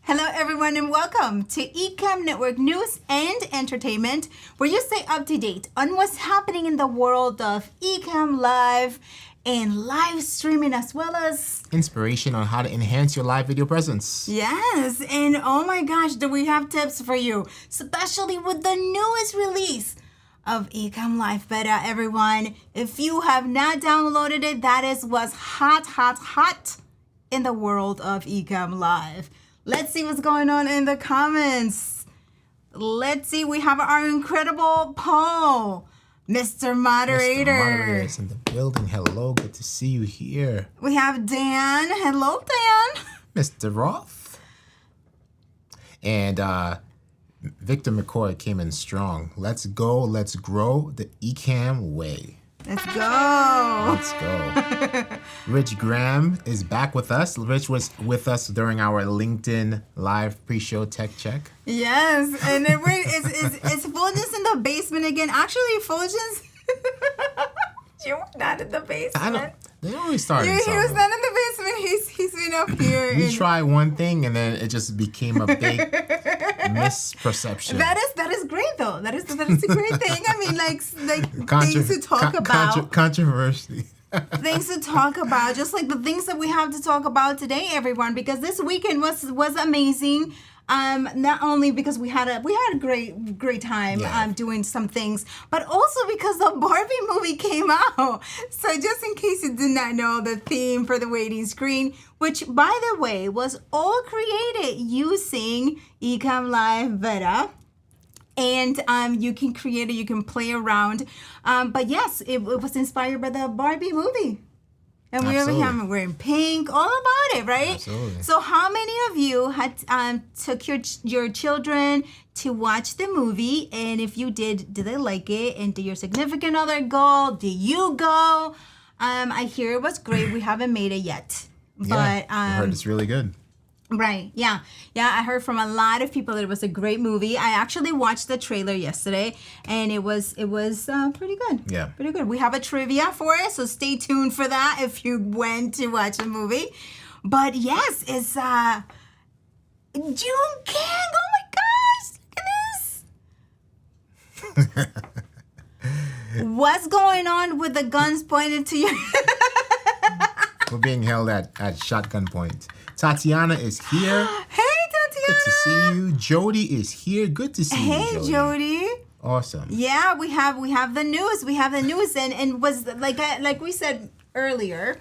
Hello everyone and welcome to Ecamm Network News and Entertainment, where you stay up to date on what's happening in the world of Ecamm Live and live streaming, as well as inspiration on how to enhance your live video presence. Yes, and oh my gosh, do we have tips for you, especially with the newest release of Ecamm Live Beta, everyone. If you have not downloaded it, that is what's hot in the world of Ecamm Live. Let's see what's going on in the comments. Let's see, we have our incredible poll. Mr. Moderator. Mr. Moderator is in the building. Hello, good to see you here. We have Dan. Hello, Dan. Mr. Roth. And Victor McCoy came in strong. Let's go, let's grow the Ecamm way. Let's go. Let's go. Rich Graham is back with us. Rich was with us during our LinkedIn live pre-show tech check. Yes, and it's Fuljens in the basement again. Actually, Fuljens, you were not in the basement. They always start. He was not in the basement. He's been up here. We tried one thing and then it just became a big misperception. That is great though. That is a great thing. I mean, like things to talk about. Controversy. Things to talk about, just like the things that we have to talk about today, everyone, because this weekend was amazing. Not only because we had a great time doing some things, but also because the Barbie movie came out. So just in case you did not know, the theme for the waiting screen, which by the way was all created using Ecamm Live Beta. And you can create it, you can play around. But yes, it was inspired by the Barbie movie. And we're wearing pink, all about it, right? Absolutely. So how many of you had took your children to watch the movie? And if you did they like it? And did your significant other go? Did you go? I hear it was great. We haven't made it yet. But I heard it's really good. Right. Yeah. I heard from a lot of people that it was a great movie. I actually watched the trailer yesterday, and it was pretty good. Yeah. Pretty good. We have a trivia for it, so stay tuned for that if you went to watch the movie. But yes, it's June King. Oh my gosh! Look at this. What's going on with the guns pointed to you? We're being held at shotgun point. Tatiana is here. Hey, Tatiana. Good to see you. Jody is here. Good to see you, Jody. Hey, Jody. Awesome. Yeah, we have the news. We have the news, and was like we said earlier,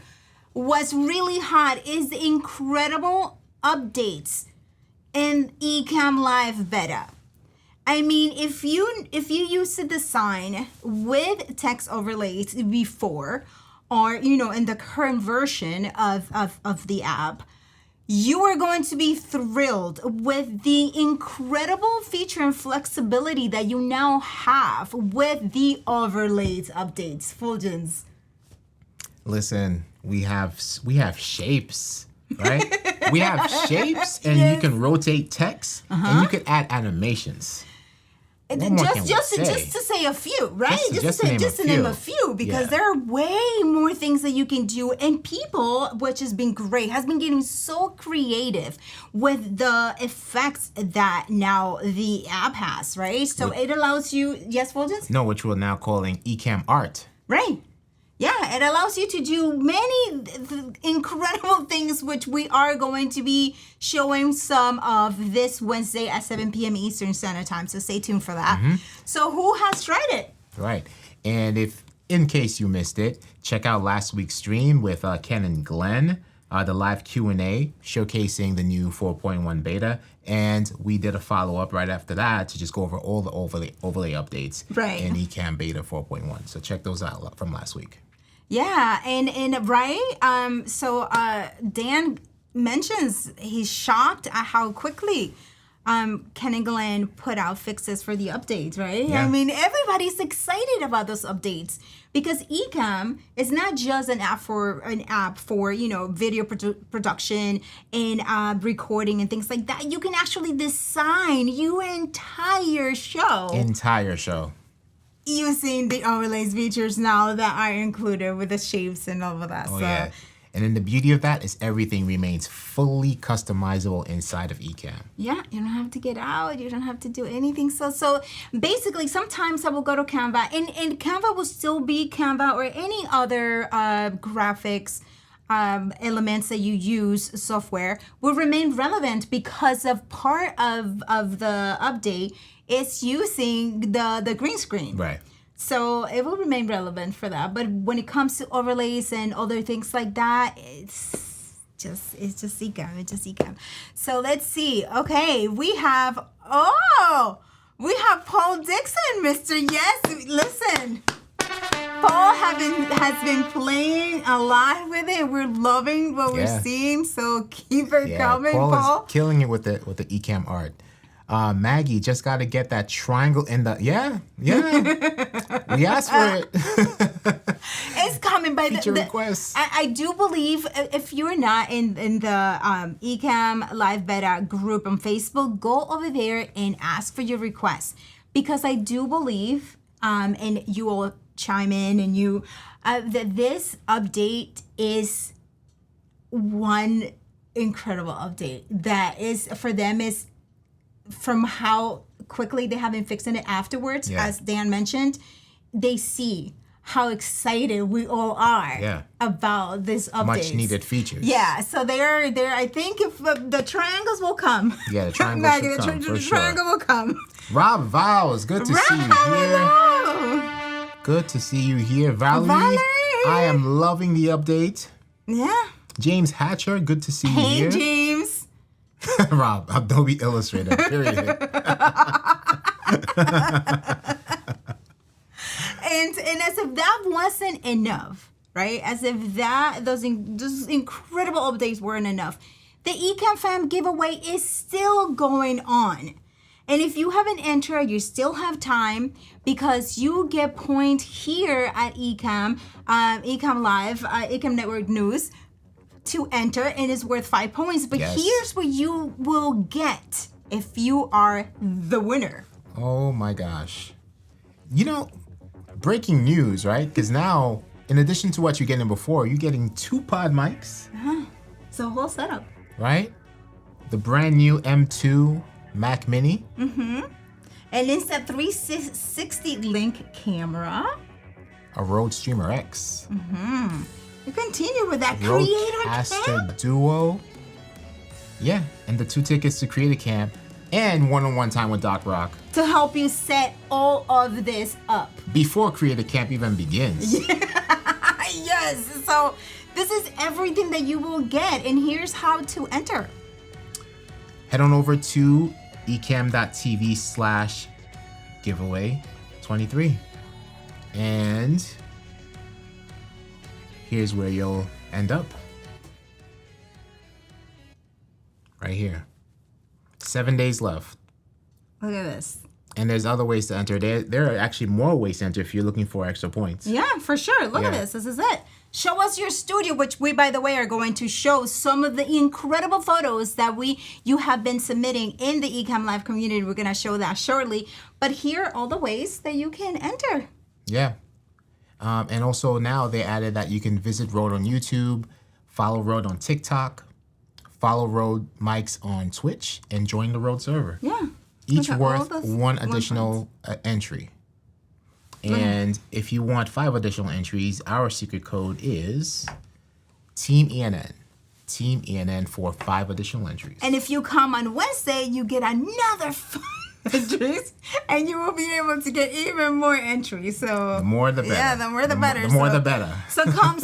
what's really hot is the incredible updates in Ecamm Live beta. I mean, if you use the design with text overlays before, or in the current version of the app, you are going to be thrilled with the incredible feature and flexibility that you now have with the overlays updates. Fuljens. Listen, we have shapes, right? We have shapes, and Yes. you can rotate text, and you can add animations. What more can we Just say? to say a few, right? Just to name a few, because Yeah. there are way more things that you can do, and people, which has been great, has been getting so creative with the effects that now the app has, right? So it allows you, yes, Fuljens? No, which we're now calling Ecamm Art. Right. Yeah, it allows you to do many incredible things, which we are going to be showing some of this Wednesday at 7 p.m. Eastern Standard Time. So stay tuned for that. So who has tried it? Right. And if, in case you missed it, check out last week's stream with Ken and Glenn, the live Q&A showcasing the new 4.1 beta. And we did a follow-up right after that to just go over all the overlay updates Right. in Ecamm Beta 4.1. So check those out from last week. Yeah, and right. So Dan mentions he's shocked at how quickly Ken and Glenn put out fixes for the updates, right? Yeah. I mean, everybody's excited about those updates because Ecamm is not just an app for video production and recording and things like that. You can actually design your entire show using the overlays features now that are included with the shapes and all of that. Oh, yeah. And then the beauty of that is everything remains fully customizable inside of Ecamm. Yeah, you don't have to get out. You don't have to do anything. So basically, sometimes I will go to Canva, and Canva will still be Canva or any other graphics elements that you use software will remain relevant because of part of the update is using the green screen. Right. So it will remain relevant for that. But when it comes to overlays and other things like that, it's just Ecamm. It's just Ecamm. So let's see. Okay, we have Paul Dixon, Mr. Yes. Listen. Paul has been playing a lot with it. We're loving what we're seeing. So keep it coming, Paul. Is killing it with the Ecamm art. Maggie just got to get that triangle in the we asked for it. It's coming by feature requests. I do believe if you're not in the Ecamm Live Beta group on Facebook, go over there and ask for your requests, because I do believe and you will chime in and you that this update is one incredible update that is for them is from how quickly they have been fixing it afterwards. As Dan mentioned, they see how excited we all are about this update. Much needed features. Yeah, so they're I think if the triangles will come. Yeah, the triangles should come, for the sure. triangle will come. Rob Vowles, good to see you here. Hello. Good to see you here. Valerie, I am loving the update. Yeah. James Hatcher, good to see you here. Hey, James. Rob, Adobe Illustrator, period. And as if that wasn't enough, right? As if those incredible updates weren't enough, the Ecamm Fam giveaway is still going on. And if you haven't entered, you still have time, because you get point here at Ecamm, Ecamm Live, Ecamm Network News, to enter, and it's worth 5 points. But here's what you will get if you are the winner. Oh my gosh. Breaking news, right? Because now, in addition to what you're getting before, you're getting 2 pod mics. It's a whole setup. Right? The brand new M2 Mac Mini. Mm-hmm. And it's a 360 link camera. A Rode Streamer X. Mm-hmm. You continue with that Creator Rodecaster Camp. Duo. Yeah, and the 2 tickets to Creator Camp. and one-on-one time with Doc Rock to help you set all of this up. before Creator Camp even begins. Yes, so this is everything that you will get, and here's how to enter. Head on over to ecamm.tv/giveaway23. And here's where you'll end up. Right here. 7 days left. Look at this. And there's other ways to enter. There are actually more ways to enter if you're looking for extra points. Yeah, for sure. Look at this. This is it. Show us your studio, which we, by the way, are going to show some of the incredible photos that you have been submitting in the Ecamm Live community. We're going to show that shortly. But here are all the ways that you can enter. Yeah. And also now they added that you can visit Rode on YouTube, follow Rode on TikTok, follow Rode Mics on Twitch, and join the Rode server. Yeah. Each worth one additional entry. And if you want 5 additional entries, our secret code is Team ENN. Team ENN for 5 additional entries. And if you come on Wednesday, you get another 5 entries, and you will be able to get even more entries. So the more the better. Yeah, the more the better. The more the better. So come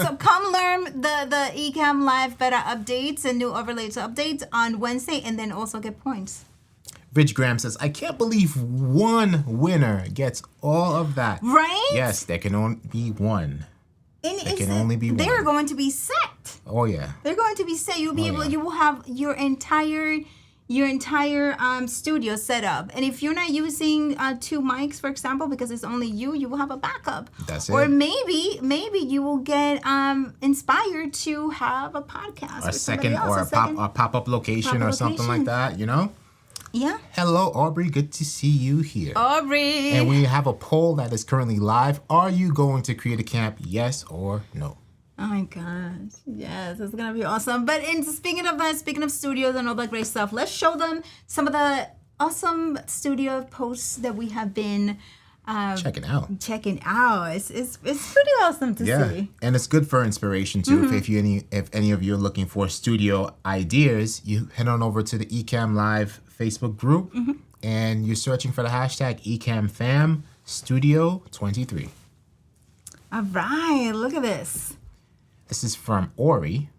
learn the Ecamm Live beta updates and new overlays updates on Wednesday, and then also get points. Rich Graham says, I can't believe one winner gets all of that. Right? Yes, there can only be one. There can only be one. They're going to be set. Oh yeah. They're going to be set. You'll be able. You will have your entire studio set up. And if you're not using 2 mics, for example, because it's only you will have a backup. That's it. Or maybe you will get inspired to have a podcast. A second or a pop-up location or something like that, you know? Yeah. Hello, Aubrey. Good to see you here. Aubrey. And we have a poll that is currently live. Are you going to Creator Camp? Yes or no? Oh my gosh. Yes, it's going to be awesome. But speaking of studios and all that great stuff, let's show them some of the awesome studio posts that we have been checking out. It's pretty awesome to see. And it's good for inspiration too. If any of you are looking for studio ideas, you head on over to the Ecamm Live Facebook group and you're searching for the hashtag Ecamm Fam Studio 23. All right, look at this. This is from Ori.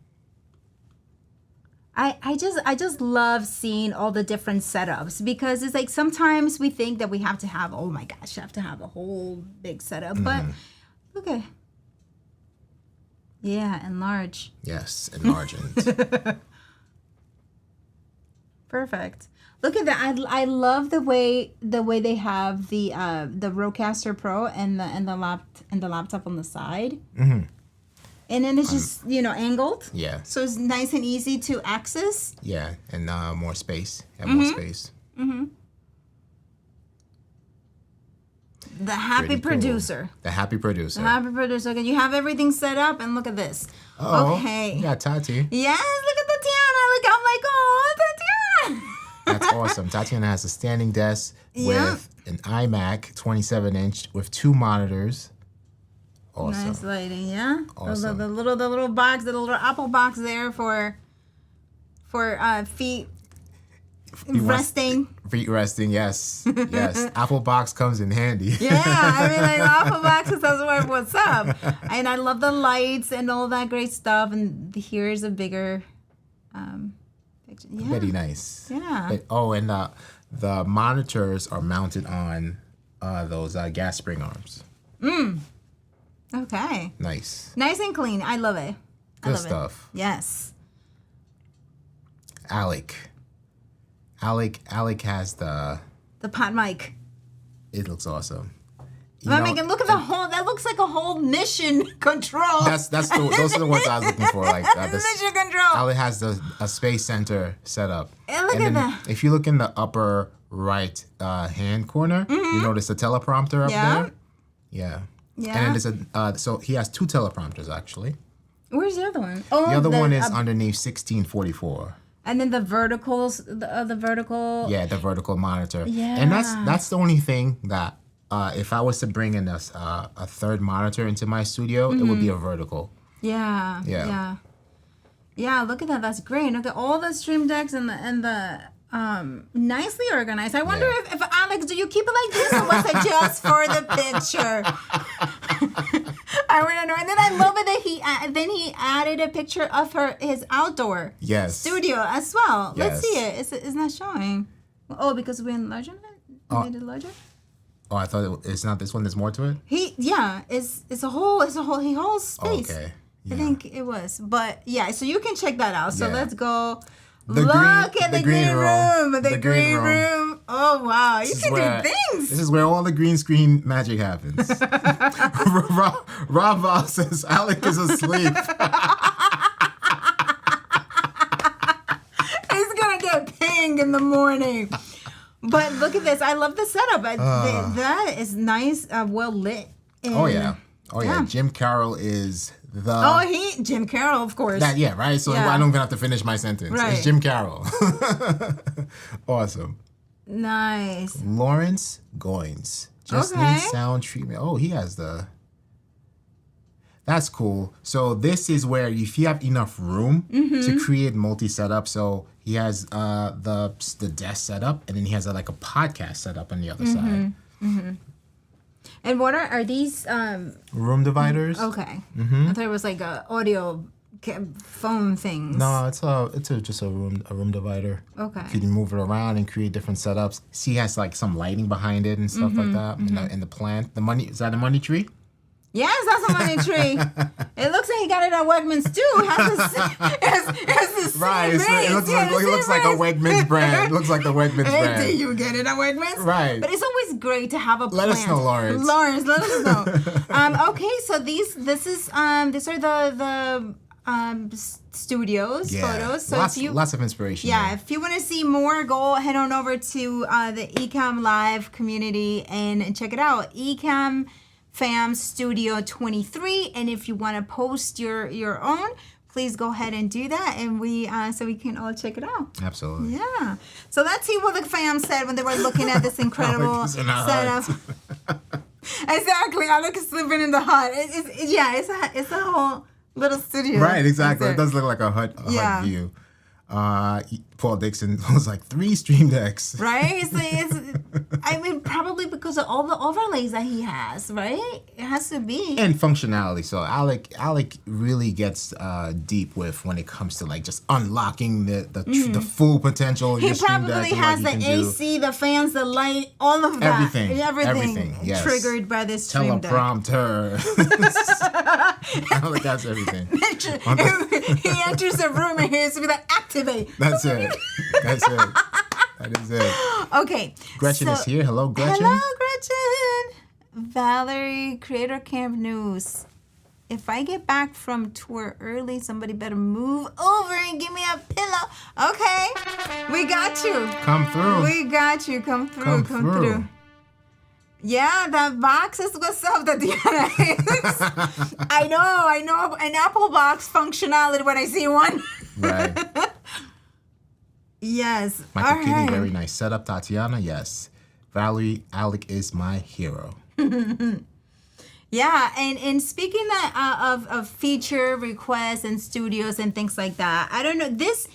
I just love seeing all the different setups, because it's like sometimes we think that we have to have, oh my gosh, you have to have a whole big setup. But look at, enlarge. Yes, enlargent. Perfect. Look at that. I love the way they have the Rodecaster Pro and the laptop on the side. And then it's just, angled. Yeah. So it's nice and easy to access. Yeah, and more space. Have more space. The happy producer. The happy producer. The happy producer. Okay, you have everything set up, and look at this. Oh, okay. You got Tati. Yes, look at Tatiana. Look, I'm like, oh, Tatiana. That's awesome. Tatiana has a standing desk with an iMac 27-inch with 2 monitors. Awesome. Nice lighting, yeah. Awesome. The little box, the little Apple box there for feet resting. Feet resting, yes. Yes. Apple box comes in handy. Yeah, I mean, like, Apple boxes, that's what's up. And I love the lights and all that great stuff. And here's a bigger picture. Yeah. Very nice. Yeah. And the monitors are mounted on those gas spring arms. Okay. Nice. Nice and clean. I love it. Good stuff. Yes. Alec has the pot mic. It looks awesome. Look at the whole. That looks like a whole mission control. Those are the ones I was looking for. Like mission control. Alec has a space center set up. And look at that. If you look in the upper right hand corner, you notice a teleprompter up there. Yeah. Yeah. And there's so he has 2 teleprompters actually. Where's the other one? Oh, the other one is underneath 1644. And then the verticals, the vertical. Yeah, the vertical monitor. Yeah. And that's the only thing that if I was to bring in a 3rd monitor into my studio, it would be a vertical. Yeah. Look at that. That's great. Look at all the stream decks and the nicely organized. I wonder if Alex, do you keep it like this or was it just for the picture? I want to know. And then I love it that he added a picture of his outdoor studio as well. Yes. Let's see it. It's not showing. Oh, because we enlarged it? Made it larger? Oh, I thought it's not this one. There's more to it? It's a whole space. Okay. Yeah. I think it was. But yeah, so you can check that out. So let's go. The green room. The green room. Oh, wow. You can do things. This is where all the green screen magic happens. Rob Val says Alec is asleep. He's going to get pinged in the morning. But look at this. I love the setup. That is nice, well lit. Oh, yeah. Jim Carroll is Jim Carroll, of course. Right? So I don't even have to finish my sentence. Right. It's Jim Carroll. Awesome. Nice. Lawrence Goins. Just need sound treatment. Oh, he has that's cool. So this is where if you have enough room to create multi-setup. So he has the desk setup, and then he has like a podcast setup on the other side. Mm-hmm. And what are these? Room dividers. Okay. I thought it was like a audio phone things. No, it's just a room divider. Okay. You can move it around and create different setups. See, he has like some lighting behind it and stuff like that. And the plant. Is that a money tree? Yes, that's a money tree. It looks like he got it at Wegmans too. It has the same right. It looks like a Wegmans brand. It looks like the Wegmans brand. Do you get it at Wegmans? Right. But it's always great to have a plant. Let us know, Lawrence. Let us know. Okay, so these are the studios, photos. So lots of inspiration. Yeah, if you want to see more, go head on over to the Ecamm Live community and check it out. Ecamm Fam Studio 23, and if you want to post your own, please go ahead and do that, and so we can all check it out. Absolutely. Yeah. So let's see what the fam said when they were looking at this incredible setup. Exactly. Alex is sleeping in the hut. It's a whole little studio. Right. Exactly. It does look like a hut view. Paul Dixon was like 3 stream decks. Right? I mean, probably because of all the overlays that he has, right? It has to be. And functionality. So Alec really gets deep when it comes to like just unlocking the full potential of your stream deck. He probably has the AC, the fans, the light, all of that. Everything. Yes. Triggered by this stream deck. Teleprompter. Alec has everything. He enters the room and he has to be like, activate. That's it. That is it. Okay. Gretchen is here. Hello, Gretchen. Hello, Gretchen. Valerie, Creator Camp News. If I get back from tour early, somebody better move over and give me a pillow. Okay. We got you. Come through. We got you. Come through. Yeah, that box is what's up, Tatiana. I know. An Apple box functionality when I see one. Right. Yes. Michael Kitty, very nice setup. Tatiana, yes. Valerie, Alec is my hero. Yeah, and speaking of feature requests and studios and things like that, I don't know. This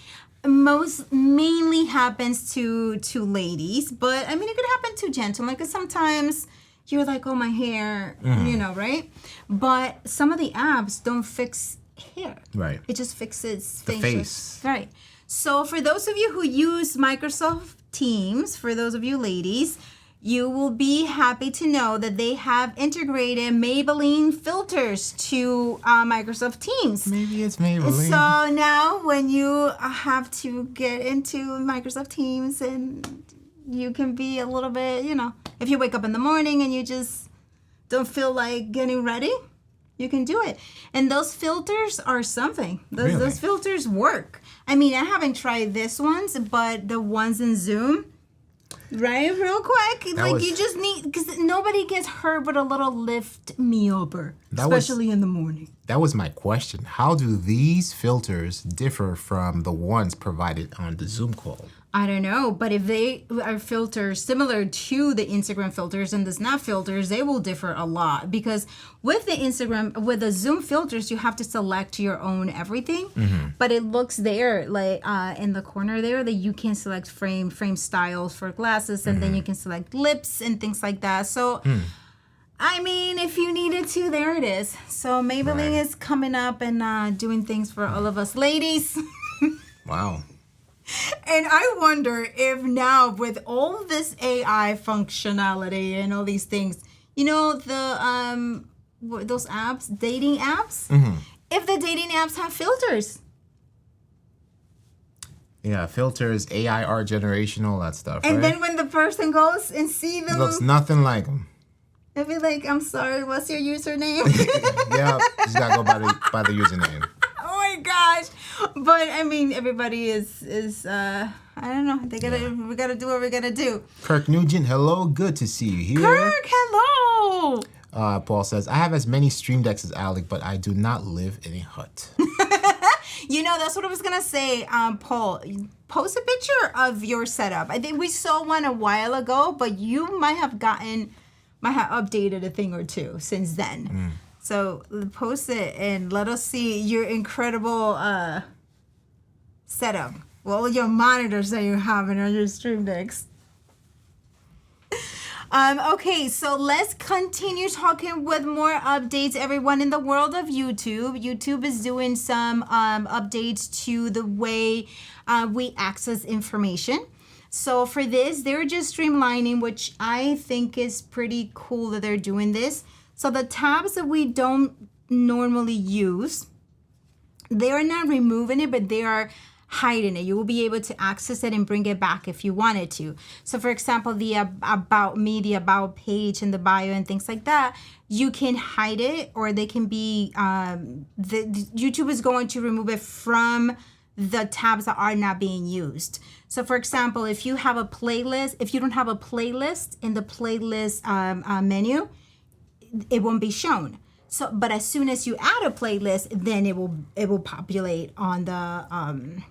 mainly happens to ladies, but I mean it could happen to gentlemen because sometimes you're like, oh, my hair, right? But some of the apps don't fix hair. Right. It just fixes the face. Right. So for those of you who use Microsoft Teams, for those of you ladies, you will be happy to know that they have integrated Maybelline filters to Microsoft Teams. Maybe it's Maybelline. So now when you have to get into Microsoft Teams and you can be a little bit, if you wake up in the morning and you just don't feel like getting ready, you can do it. And those filters are something. Those filters work. I mean, I haven't tried this ones, but the ones in Zoom, right? Real quick. You just need, because nobody gets hurt with a little lift me over, especially in the morning. That was my question. How do these filters differ from the ones provided on the Zoom call? I don't know, but if they are filters similar to the Instagram filters and the Snap filters, they will differ a lot, because with the Zoom filters, you have to select your own everything, but it looks there like in the corner there that you can select frame styles for glasses, and then you can select lips and things like that. So, I mean, if you needed to, there it is. So Maybelline is coming up and doing things for all of us ladies. Wow. And I wonder if now, with all this AI functionality and all these things, you know, those apps, dating apps, if the dating apps have filters. Yeah, filters, AI art generation, all that stuff. And right? then when the person goes and see them, It looks nothing like them. they'll be like, I'm sorry, what's your username? Yeah, just gotta go by the username. Oh my gosh. But I mean, everybody is I don't know. We gotta do what we gotta do. Kirk Nugent, hello, good to see you here. Kirk, hello. Paul says, I have as many stream decks as Alec, but I do not live in a hut. You know, that's what I was gonna say, Paul. Post a picture of your setup. I think we saw one a while ago, but you might have updated a thing or two since then. So post it and let us see your incredible setup. Well, your monitors that you're having on your stream decks. Okay, so let's continue talking with more updates, everyone, in the world of YouTube. YouTube is doing some updates to the way we access information. So for this, they're just streamlining, which I think is pretty cool that they're doing this. So the tabs that we don't normally use, they are not removing it, but they are hiding it. You will be able to access it and bring it back if you wanted to. So for example, the about me, the about page and the bio and things like that, you can hide it, or they can be, YouTube is going to remove it from the tabs that are not being used. So for example, if you have a playlist, if you don't have a playlist in the playlist menu, it won't be shown. So, but as soon as you add a playlist, then it will populate on the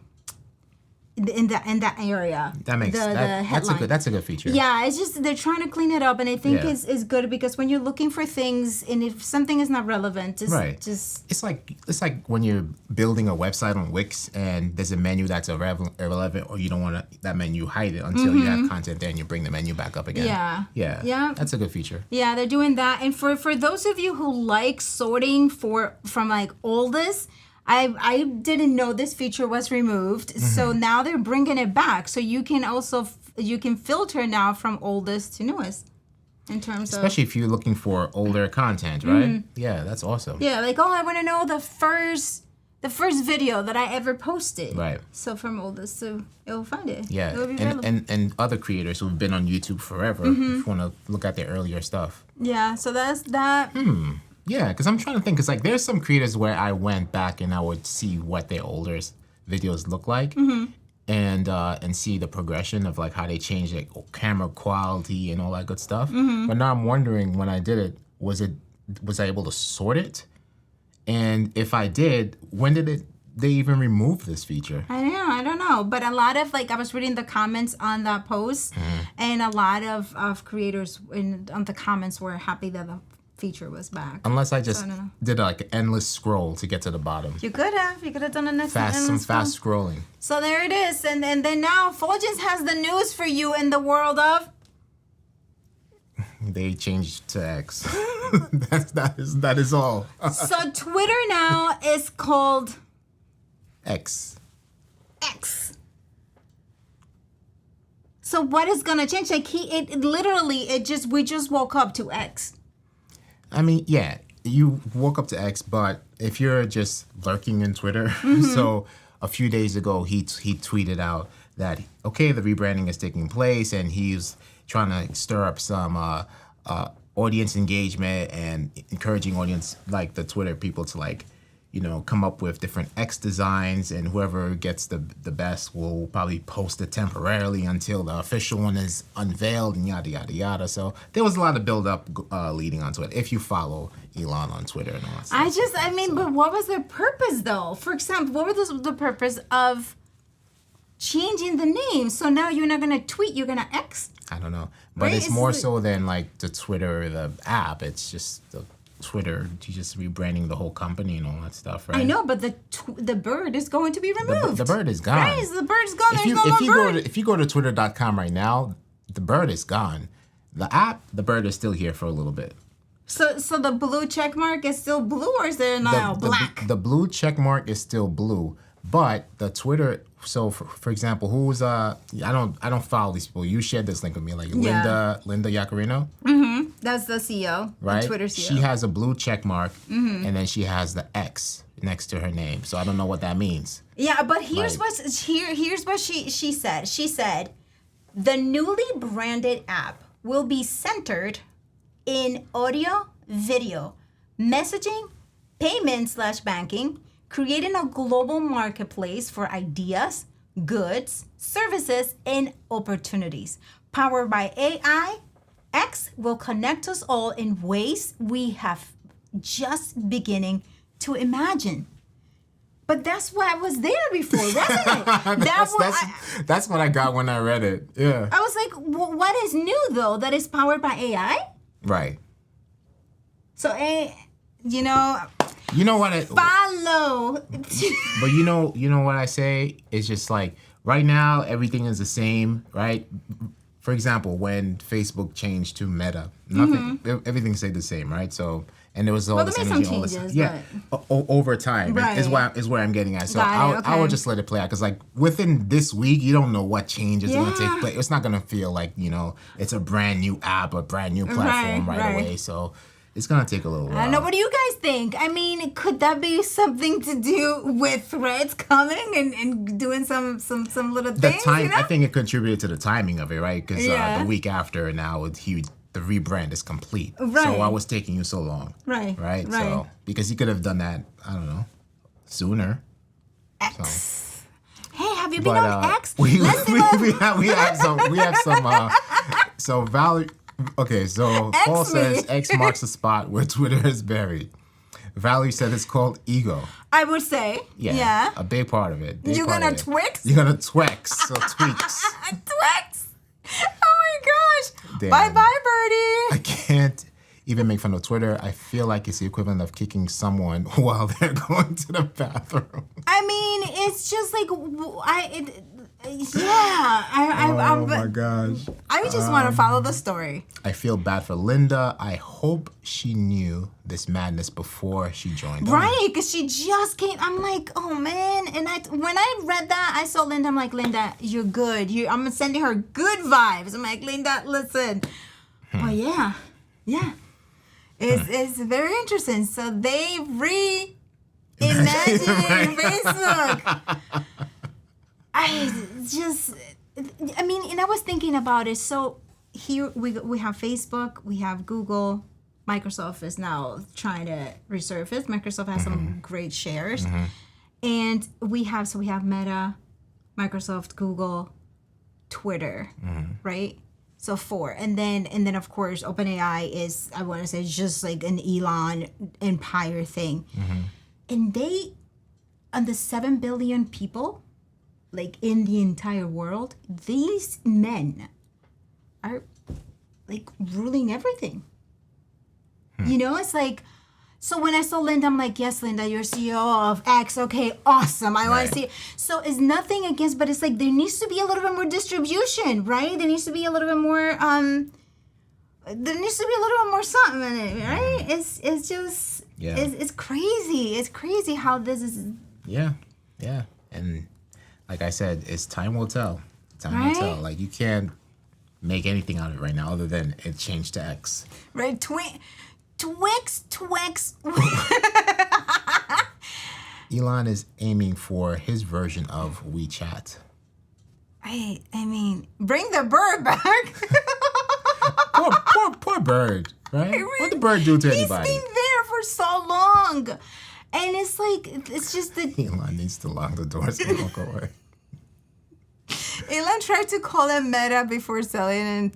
in that area. That makes that's a good feature. Yeah, it's just they're trying to clean it up, and I think is good, because when you're looking for things, and if something is not relevant, just it's like when you're building a website on Wix and there's a menu that's irrelevant, or you don't want that menu, hide it until you have content there and you bring the menu back up again. Yeah, that's a good feature. Yeah, they're doing that. And for those of you who like sorting from like oldest, I didn't know this feature was removed. So now they're bringing it back. So you can also filter now from oldest to newest in terms especially if you're looking for older content, right? Yeah, that's awesome. Yeah, like, I want to know the first video that I ever posted. Right. So from oldest, so it'll find it. Yeah, It'll be and other creators who've been on YouTube forever, if you want to look at their earlier stuff. Yeah, so that's that. Yeah, because I'm trying to think, because like there's some creators where I went back and I would see what their older videos look like, and see the progression of like how they changed like camera quality and all that good stuff. But now I'm wondering, when I did it, was I able to sort it? And if I did, when did they even remove this feature? I don't know. But a lot of, like, I was reading the comments on that post, and a lot of creators on the comments were happy that the feature was back. Unless I just did like an endless scroll to get to the bottom. You could have done a fast scrolling. So there it is. And then now Fuljens has the news for you in the world of... They changed to X. that is all. So Twitter now is called X. So what is gonna change? Like we just woke up to X. I mean, yeah, you woke up to X, but if you're just lurking in Twitter, so a few days ago he tweeted out that the rebranding is taking place, and he's trying to stir up some audience engagement and encouraging audience, like the Twitter people, to like, come up with different X designs, and whoever gets the best will probably post it temporarily until the official one is unveiled, and yada yada yada. So there was a lot of build up leading onto it, if you follow Elon on Twitter and all that stuff. But what was their purpose though? For example, what was the purpose of changing the name. So now you're not gonna tweet, you're gonna X. I don't know, but Right? it's It's more like- so than like the Twitter, the app. It's just the Twitter. You just rebranding the whole company and all that stuff, right? I know, but the bird is going to be removed. The bird is gone. Right, the bird's gone. If There's you no if more you bird. go to if you go to twitter.com right now, the bird is gone. The app, the bird is still here for a little bit. So the blue check mark is still blue, or is there now black? The blue check mark is still blue, but the Twitter. So for example, who's I don't follow these people. You shared this link with me, like Yeah. Linda Yacarino, That's the CEO, right? the Twitter CEO. She has a blue check mark, and then she has the X next to her name. So I don't know what that means. Yeah, but here's Like- here's what she said. She said, the newly branded app will be centered in audio, video, messaging, payment/banking, creating a global marketplace for ideas, goods, services, and opportunities. Powered by AI, X will connect us all in ways we have just beginning to imagine. But that's what was there before, wasn't it? That's what I got when I read it. Yeah. I was like, what is new though that is powered by AI? Right. So, you know, You know what? follow. But you know what I say? It's just like right now everything is the same, right? For example, when Facebook changed to Meta, everything stayed the same, right? So, and there was all Well, this they made energy, some all this, changes, yeah, over time Right. is where I'm getting at. So Got it, I will okay. just let it play out because like within this week, you don't know what changes are gonna Yeah. take place. It's not gonna feel like it's a brand new app, a brand new platform right away. So it's gonna take a little while. I don't know. What do you guys think? I mean, could that be something to do with Threads coming and doing some little The things? time, you know? I think it contributed to the timing of it, right? Because Yeah. the week after now, the rebrand is complete. Right. So why was taking you so long? Right. Right. So because you could have done that, I don't know, sooner. X. Hey, have you been But on X? we Listen we, up. we have some. So Valerie. Okay, so Paul X me. says X marks the spot where Twitter is buried. Valerie said it's called ego. I would say. Yeah. A big part of it. Big You're part gonna of it. Twix? You're gonna Twex. So tweaks. Twix. Oh my gosh. Damn. Bye bye, Birdie. I can't even make fun of Twitter. I feel like it's the equivalent of kicking someone while they're going to the bathroom. I mean, it's just like Oh my gosh. I just want to follow the story. I feel bad for Linda. I hope she knew this madness before she joined. Right, because she just came. I'm like, oh man. And when I read that, I saw Linda. I'm like, Linda, you're good. I'm sending her good vibes. I'm like, Linda, listen. But yeah. It's very interesting. So they reimagined Facebook. And I was thinking about it. So here we have Facebook, we have Google. Microsoft is now trying to resurface. Microsoft has some great shares. And we have Meta, Microsoft, Google, Twitter, right? So 4. And then of course OpenAI is, I want to say, just like an Elon empire thing. And they, on the 7 billion people, like in the entire world, these men are like ruling everything. It's like, so when I saw Linda, I'm like, yes, Linda, you're CEO of X. Okay, awesome. I want to see it. So it's nothing against, but it's like there needs to be a little bit more distribution, right? There needs to be a little bit more, something in it, right? It's just, it's crazy. It's crazy how this is. Yeah. And like I said, time will tell. Time will tell. Like you can't make anything out of it right now other than it changed to X. Right, Twix. Elon is aiming for his version of WeChat. I mean, bring the bird back. Poor bird, right? What did the bird do to anybody? He's been there for so long. And it's like, it's just that Elon needs to lock the doors and walk away. Elon tried to call it Meta before selling and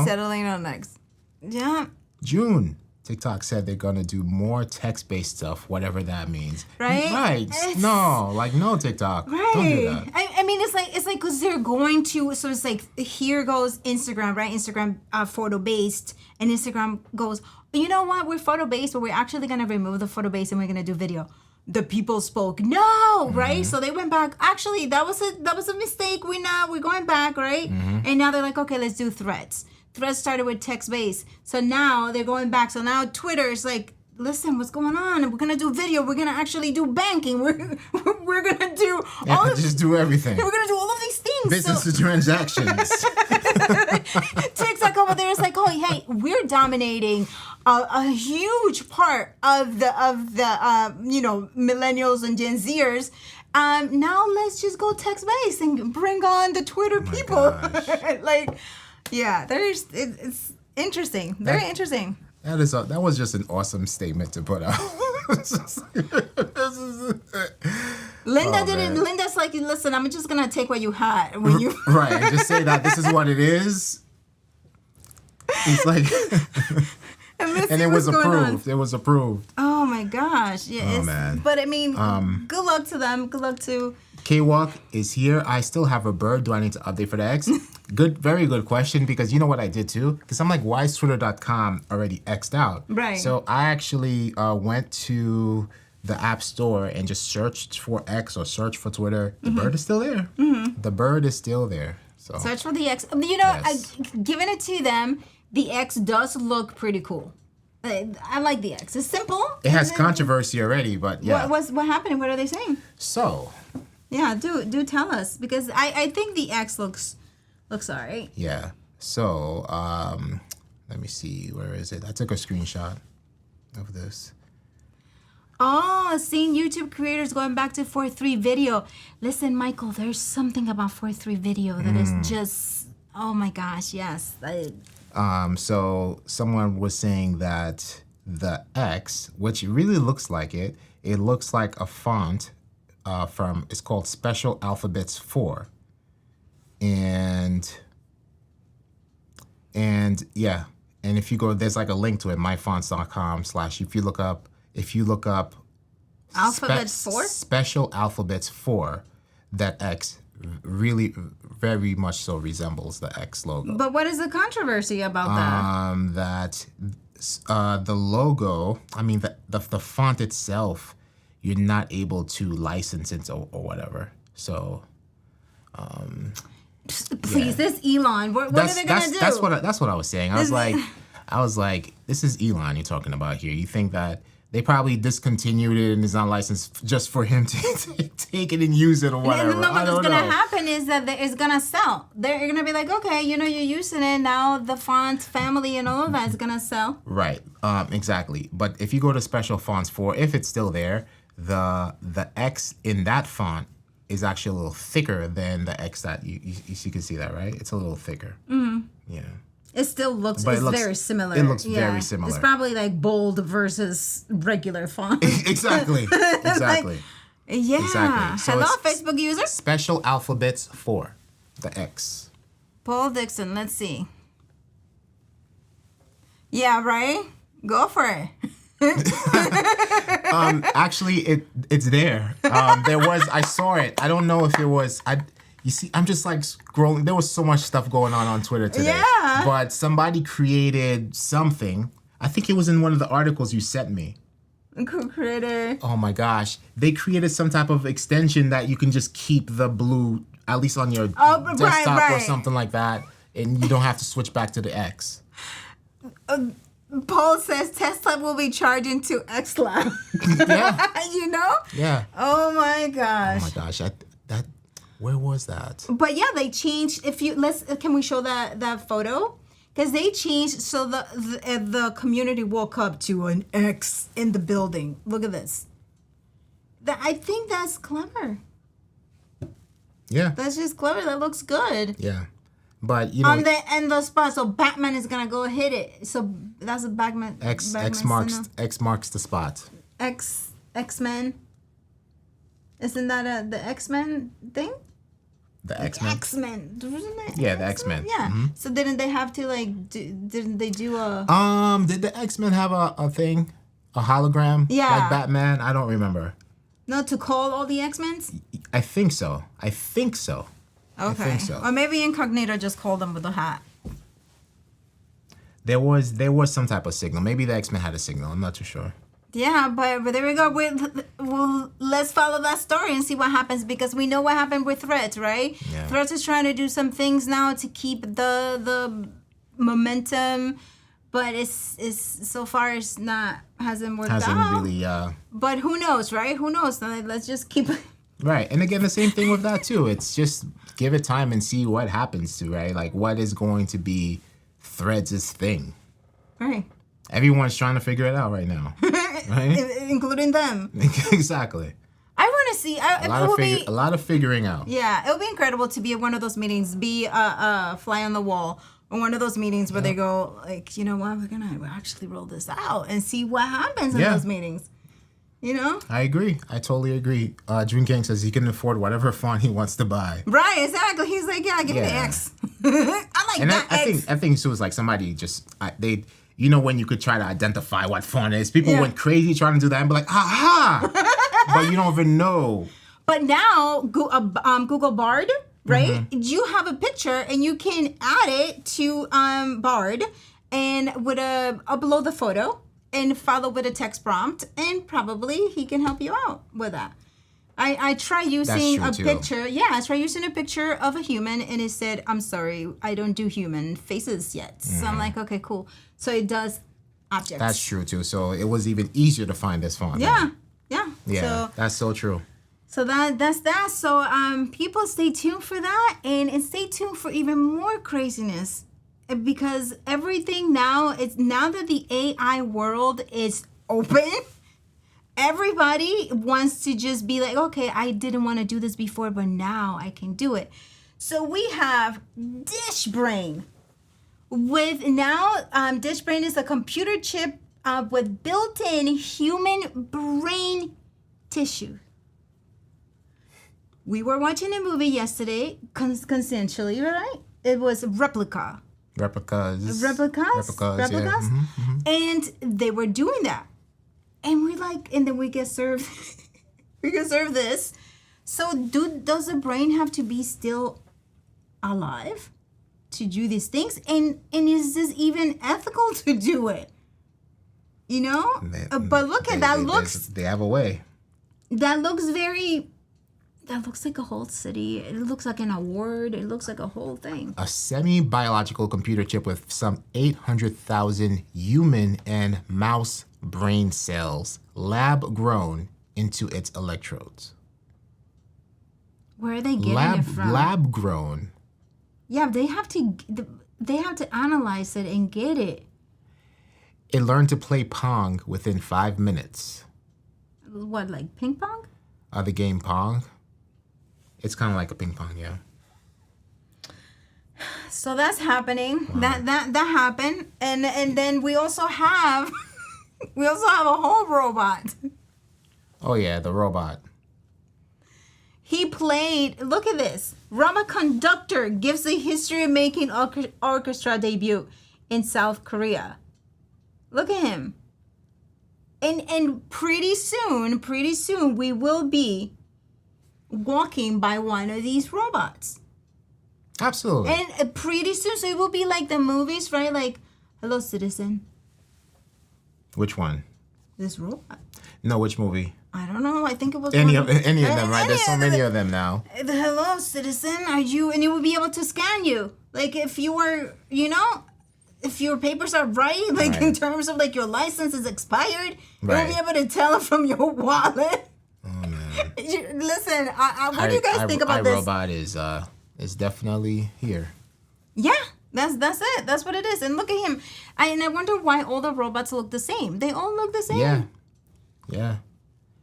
settling on X. Yeah. June. TikTok said they're gonna do more text-based stuff, whatever that means. Right? No TikTok. Right. Don't do that. I mean, it's like because they're going to. So it's like here goes Instagram, right? Instagram photo based, and Instagram goes. You know what? We're photo based, but we're actually gonna remove the photo based and we're gonna do video. The people spoke no, right? So they went back. Actually, that was a mistake. We're going back, right? And now they're like, okay, let's do threads. Threads started with text based, so now they're going back. So now Twitter is like, listen, what's going on? We're gonna do video. We're gonna actually do banking. We're gonna do all of just do everything. We're gonna do all of these things. Business to transactions. TikTok over there is like, oh, hey, we're dominating a huge part of the millennials and Gen Zers. Now let's just go text based and bring on the Twitter people. Like, yeah, it's interesting. Very interesting. That was just an awesome statement to put out. Linda didn't. Linda's like, listen, I'm just gonna take what you had when you right. Just say that this is what it is. It's like, and it was approved. It was approved. Oh my gosh! Yeah. Oh man. But I mean, good luck to them. Good luck to. K-Walk is here. I still have a bird. Do I need to update for the X? Very good question, because you know what I did too? Because I'm like, why is Twitter.com already X'd out? Right. So I actually went to the App Store and just searched for X or searched for Twitter. The bird is still there. The bird is still there. So search for the X. You know, yes. Giving it to them, the X does look pretty cool. I like the X. It's simple. It has controversy already, but yeah. What happened? What are they saying? So. Yeah, do tell us, because I think the X looks alright. Yeah. So let me see, where is it? I took a screenshot of this. Oh, seeing YouTube creators going back to 4:3 video. Listen, Michael, there's something about 4:3 video that is just, oh my gosh, yes. So someone was saying that the X, which really looks like it looks like a font it's called Special Alphabets 4. And yeah, and if you go, there's like a link to it, myfonts.com/ if you look up Alphabets 4? Special Alphabets 4, that X really very much so resembles the X logo. But what is the controversy about that? The logo, I mean the font itself, you're not able to license it or whatever. So, please, this Elon. What are they gonna do? That's what I was saying. I was like, this is Elon you're talking about here. You think that they probably discontinued it and it's not licensed just for him to take it and use it or whatever. No, but what's gonna happen is that it's gonna sell. They're gonna be like, okay, you're using it now. The font family and all of that is gonna sell. Right. Exactly. But if you go to Special Fonts 4, if it's still there, the X in that font is actually a little thicker than the X that you can see that, right? It's a little thicker. Yeah. It still looks very similar. It looks very similar. It's probably like bold versus regular font. Exactly. Yeah. Exactly. So hello, Facebook user. Special Alphabets 4, the X. Paul Dixon, let's see. Yeah, right? Go for it. Actually, it's there. I saw it. I don't know if it was. You see, I'm just like scrolling. There was so much stuff going on Twitter today. Yeah. But somebody created something. I think it was in one of the articles you sent me. Creator. Oh my gosh. They created some type of extension that you can just keep the blue, at least on your desktop or something like that. And you don't have to switch back to the X. Paul says Tesla will be charging to XLab. Yeah. You know? Yeah. Oh my gosh. Oh my gosh. Where was that? But yeah, they changed. Can we show that photo? Because they changed, so the community woke up to an X in the building. Look at this. I think that's clever. Yeah. That's just clever. That looks good. Yeah. But you know, on the end the spot, so Batman is gonna go hit it. So that's a Batman. X marks the spot. X-Men. Isn't that the X-Men thing? The X-Men. X-Men. Yeah, the X-Men. Yeah. Mm-hmm. So didn't they have to didn't they do a? Did the X-Men have a thing, a hologram? Yeah. Like Batman? I don't remember. No, to call all the X-Men? I think so. Okay. I think so. Or maybe Incognito just called them with a hat. There was some type of signal. Maybe the X-Men had a signal. I'm not too sure. Yeah, but there we go. Well, let's follow that story and see what happens, because we know what happened with Threads, right? Yeah. Threads is trying to do some things now to keep the momentum, but it's so far it's hasn't worked out. Hasn't really. But who knows, right? Who knows? Let's just keep. Right, and again, the same thing with that too. It's just give it time and see what happens to, right? Like, what is going to be Threads' thing? Right. Everyone's trying to figure it out right now, right? Including them. Exactly. I want to see. A lot of figuring out. Yeah, it would be incredible to be at one of those meetings, be a fly on the wall, or one of those meetings where they go like, you know what, we're gonna actually roll this out and see what happens in those meetings. You know? I agree. I totally agree. Dream King says he can afford whatever font he wants to buy. Right, exactly. He's like, yeah, give me the X. I like that X. I think it was like somebody just they. You know, when you could try to identify what font it is, people went crazy trying to do that and be like, aha! But you don't even know. But now, Google Bard, right? You have a picture and you can add it to Bard and would upload the photo and follow with a text prompt, and probably he can help you out with that. I try using a picture. Yeah, I try using a picture of a human, and it said, I'm sorry, I don't do human faces yet. So I'm like, okay, cool. So it does objects. That's true, too. So it was even easier to find this font. Yeah. So, that's so true. So that's that. So people stay tuned for that, and stay tuned for even more craziness, because everything now that the AI world is open, everybody wants to just be like, okay, I didn't want to do this before, but now I can do it. So we have Dish Brain. With now, Dish Brain is a computer chip with built-in human brain tissue. We were watching a movie yesterday, consensually, right? It was Replicas. Yeah. And they were doing that. And then we get served this. So does the brain have to be still alive to do these things? And is this even ethical to do it? You know? But look at that. They have a way. That looks like a whole city. It looks like an award. It looks like a whole thing. A semi-biological computer chip with some 800,000 human and mouse brain cells, lab grown into its electrodes. Where are they getting it from? Lab grown. Yeah, they have to analyze it and get it. It learned to play Pong within 5 minutes. What, like ping pong? The game Pong. It's kind of like a ping pong, yeah. So that's happening. Wow. That happened, and then we also have a whole robot. Oh yeah, the robot. He played. Look at this. Robot conductor gives a history-making orchestra debut in South Korea. Look at him. And pretty soon we will be walking by one of these robots. Absolutely. And pretty soon, so it will be like the movies, right? Like, hello, citizen. Which one? This robot. No, which movie? I don't know. I think it was any of them, right? There's so many of them now. Hello, citizen. Are you? And it will be able to scan you. Like if you were, if your papers are right, like in terms of like your license is expired, it will be able to tell it from your wallet. Oh man. Listen, what do you guys think about this? iRobot is definitely here. Yeah, that's it. That's what it is. And look at him. I wonder why all the robots look the same. They all look the same. Yeah.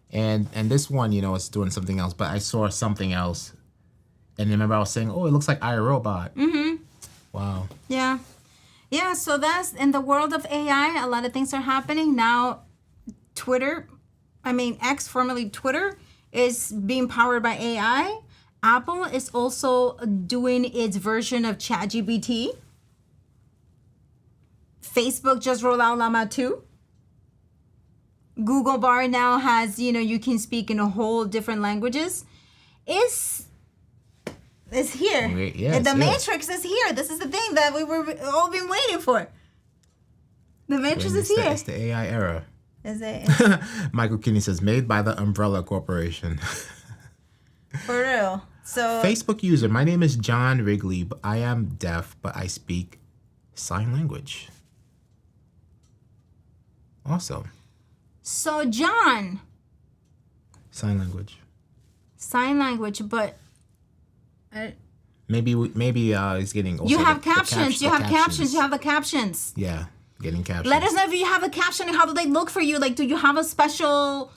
And this one, is doing something else. But I saw something else, and remember I was saying, "Oh, it looks like iRobot." Mm-hmm. Wow. Yeah. So that's in the world of AI. A lot of things are happening now. X, formerly Twitter, is being powered by AI. Apple is also doing its version of ChatGPT. Facebook just rolled out Llama 2. Google Bar now has, you can speak in a whole different languages. It's here. The Matrix is here. This is the thing that we were all been waiting for. The Matrix is here. It's the AI era. Is it? Michael Kinney says, made by the Umbrella Corporation. For real. So Facebook user, my name is John Wrigley, but I am deaf, but I speak sign language. Awesome. So John. Sign language. Sign language, but maybe it's getting. Also you have captions. You have captions. You have the captions. Yeah, getting captions. Let us know if you have a caption and how do they look for you. Like, do you have a special?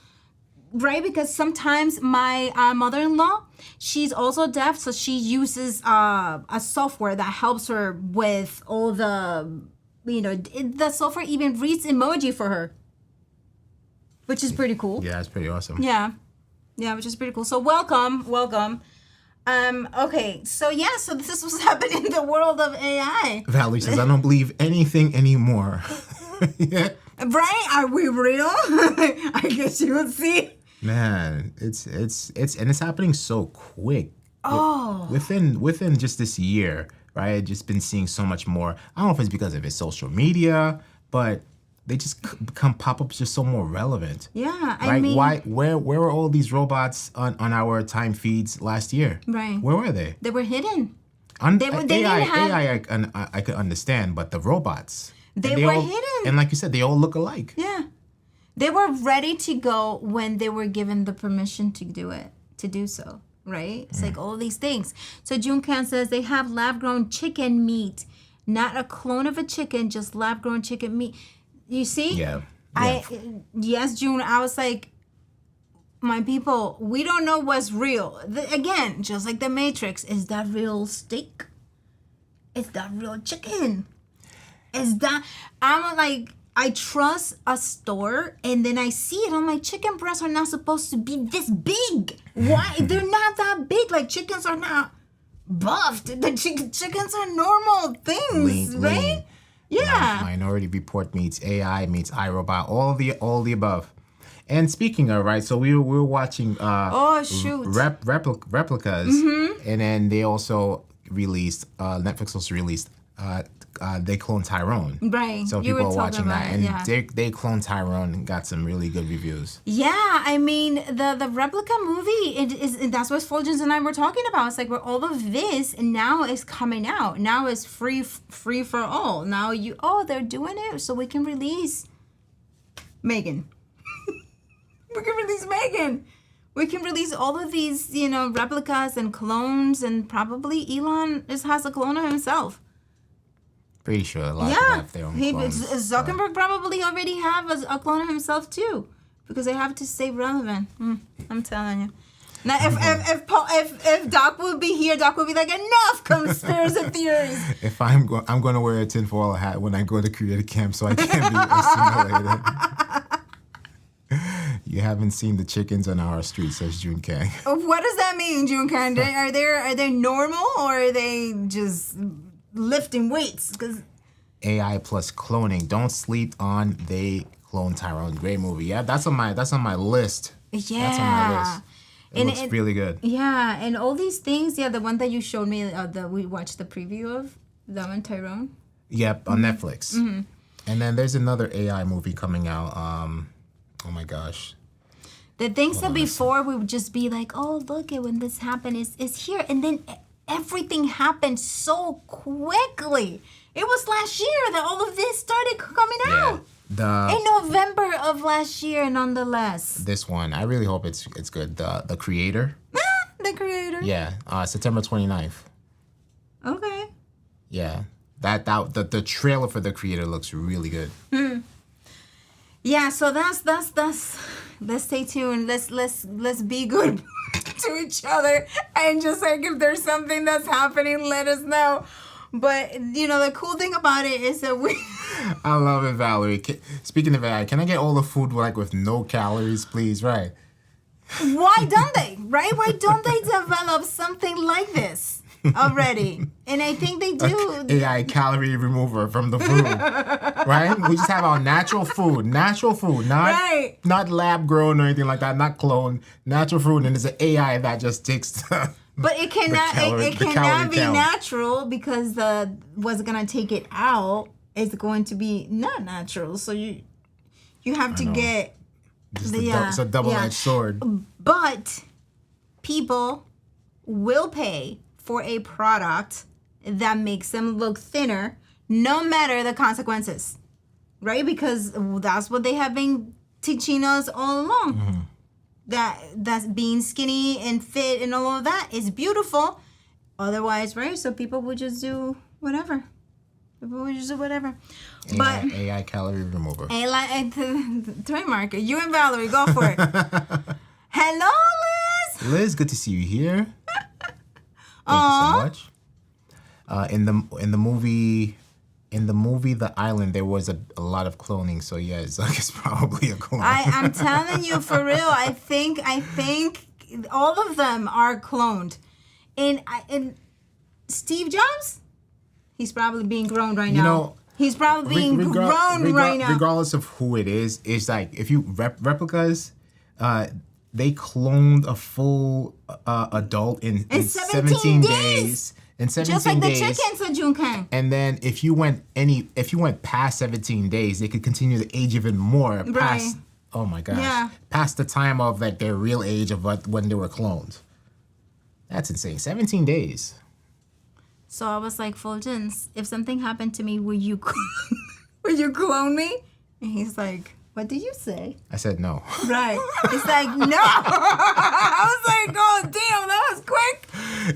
Right, because sometimes my mother-in-law, she's also deaf, so she uses a software that helps her with all the, the software even reads emoji for her, which is pretty cool. Yeah, it's pretty awesome. Yeah, which is pretty cool. So welcome. Okay, so this is what's happening in the world of AI. Valerie says, I don't believe anything anymore. Yeah. Right? Are we real? I guess you would see. Man, it's happening so quick. Oh. Within just this year, right? I've just been seeing so much more. I don't know if it's because of his social media, but they just become pop-ups just so more relevant. Yeah, right? I mean, where were all these robots on our time feeds last year? Right. Where were they? They were hidden. AI I could understand, but the robots. They were hidden. And like you said, they all look alike. Yeah. They were ready to go when they were given the permission to do so, right? It's like all these things. So Junkan says they have lab-grown chicken meat, not a clone of a chicken, just lab-grown chicken meat. You see? Yeah. Yes, June, I was like, my people, we don't know what's real. Again, just like the Matrix, is that real steak? Is that real chicken? I'm like, I trust a store and then I see it. I'm like, chicken breasts are not supposed to be this big. Why? They're not that big. Like, chickens are not buffed. The chickens are normal things, right? Lean. Yeah. Minority Report meets AI meets iRobot, all the above. And speaking of, right, so we were watching replicas, and then they also released, Netflix also released, they cloned Tyrone. Right. So people are watching that, and they cloned Tyrone and got some really good reviews. Yeah, I mean, the replica movie, that's what Fuljens and I were talking about. It's like, where all of this now is coming out. Now it's free for all. Now they're doing it so we can release Megan. We can release Megan. We can release all of these, replicas and clones, and probably Elon has a clone of himself. Pretty sure a lot of them have their own clones. Zuckerberg probably already have a clone of himself too, because they have to stay relevant. I'm telling you. Now, if Doc would be here, Doc would be like, enough conspiracy theories. If I'm going to wear a tinfoil hat when I go to creative camp, so I can't be assimilated. You haven't seen the chickens on our street, says June Kang. What does that mean, June Kang? Are they normal, or are they just lifting weights? Because AI plus cloning. Don't sleep on They Clone Tyrone. Great movie. Yeah, that's on my list. Yeah. That's on my list. It looks really good. Yeah, and all these things. Yeah, the one that you showed me, we watched the preview of, that one, Tyrone. Yep, on Netflix. Mm-hmm. And then there's another AI movie coming out. Oh my gosh. The things that before we would just be like, oh, look at when this happened is here. And then everything happened so quickly. It was last year that all of this started coming out. In November of last year, nonetheless. This one, I really hope it's good. The Creator. The Creator. Yeah, September 29th. Okay. Yeah, the trailer for The Creator looks really good. Yeah, so that's let's stay tuned. Let's be good to each other, and just like, if there's something that's happening, let us know. But the cool thing about it is that I love it, Valerie. Speaking of AI, can I get all the food with no calories, please? Right. Why don't they? Right? Why don't they develop something like this? already. And I think they do. AI calorie remover from the food, right? We just have our natural food, not Right. not lab grown or anything like that, not cloned, natural food, and it's an AI that just takes. But it cannot. It the cannot calorie be count. natural because the what's gonna take it out is going to be not natural. So you have to get. It's a double-edged sword. But people will pay for a product that makes them look thinner, no matter the consequences, right? Because that's what they have been teaching us all along. Mm-hmm. That being skinny and fit and all of that is beautiful. Otherwise, right? So people would just do whatever. But AI calorie remover. Trademark. You and Valerie, go for it. Hello, Liz. Liz, good to see you here. Thank you so much. In the movie The Island, there was a lot of cloning. So yeah, it's probably a clone. I'm telling you for real. I think all of them are cloned, and Steve Jobs, he's probably being grown right now. You know, he's probably being grown right now. Regardless of who it is, it's like if you replicas, they cloned a full adult in 17 days. In 17 just like days. The chickens at Junkan. And then if you went past 17 days, they could continue to age even more past. Oh my gosh! Yeah. Past the time of like their real age of when they were cloned. That's insane. 17 days. So I was like, Fuljens, if something happened to me, will you clone me? And he's like, what did you say? I said no. Right. It's like, no. I was like, oh, damn, that was quick.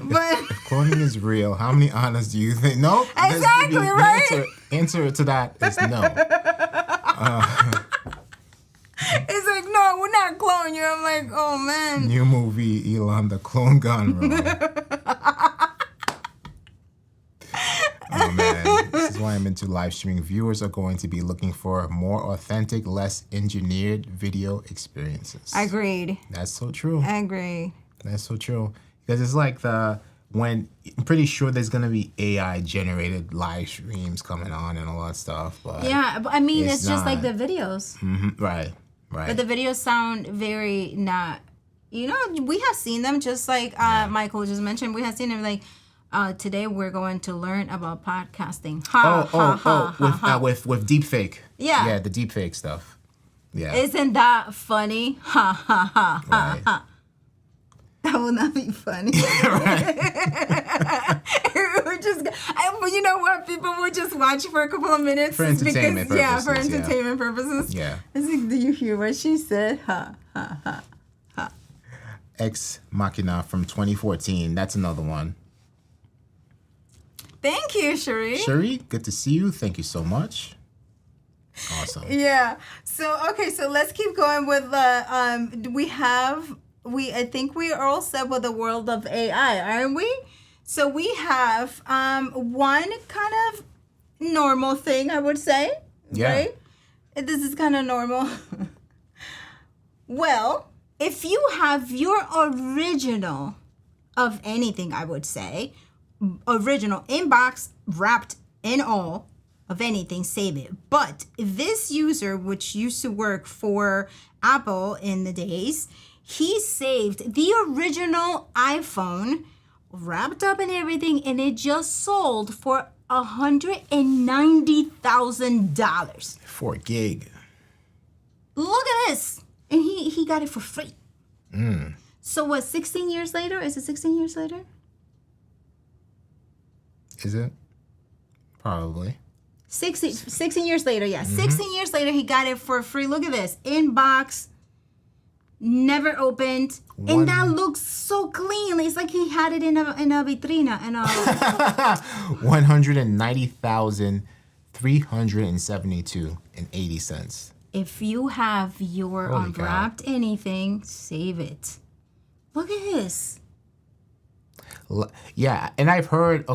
But if cloning is real, how many honors do you think? No. Exactly, right? Answer to that is no. It's like, no, we're not cloning you. I'm like, oh, man. New movie, Elon the Clone Gone Wrong. Oh man, this is why I'm into live streaming. Viewers are going to be looking for more authentic, less engineered video experiences. Agreed. That's so true. Agreed. That's so true. Because it's like I'm pretty sure there's gonna be AI generated live streams coming on and all that stuff. But yeah, but I mean, it's just like the videos. Mm-hmm. Right. But the videos sound very not. You know, we have seen them just like Michael just mentioned. We have seen them like. Today we're going to learn about podcasting. With deepfake. Yeah. Yeah, the deepfake stuff. Yeah. Isn't that funny? Ha ha ha ha ha. That will not be funny. But you know what? People would just watch for a couple of minutes. For entertainment purposes. Yeah, for entertainment purposes. Yeah. It's like, do you hear what she said? Ha ha ha ha. Ex Machina from 2014. That's another one. Thank you, Cherie. Cherie, good to see you. Thank you so much. Awesome. Yeah. So let's keep going with I think we are all set with the world of AI, aren't we? So we have one kind of normal thing, I would say. Yeah. Right? This is kind of normal. Well, if you have your original of anything, I would say, original inbox wrapped in all of anything, save it. But this user, which used to work for Apple in the days, he saved the original iPhone wrapped up in everything, and it just sold for $190,000. 4 gig. Look at this. And he got it for free. So what, 16 years later? Is it 16 years later? Is it? Probably. 16 years later, yeah. 16 years later, he got it for free. Look at this. Inbox, never opened. And that looks so clean. It's like he had it in a vitrina. And 190,372.80. If you have your unwrapped anything, save it. Look at this. Yeah, and I've heard,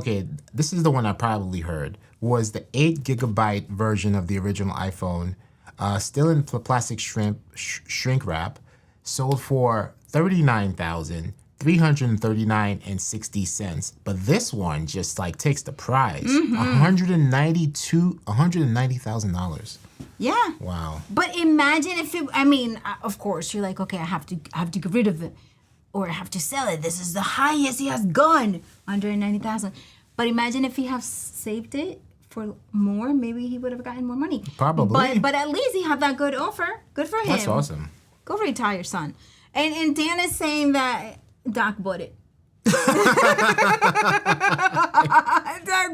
this is the one I probably heard, was the 8 gigabyte version of the original iPhone, still in plastic shrink wrap, sold for $39,200. $339.60. But this one just like takes the prize. $190,000. Yeah. Wow. But imagine if it, I mean, of course, you're like, okay, I have to get rid of it. Or I have to sell it. This is the highest he has gone. 190,000. But imagine if he have saved it for more, maybe he would have gotten more money. Probably. But at least he had that good offer. Good for him. That's awesome. Go retire, son. And Dan is saying that Doc bought it. Doc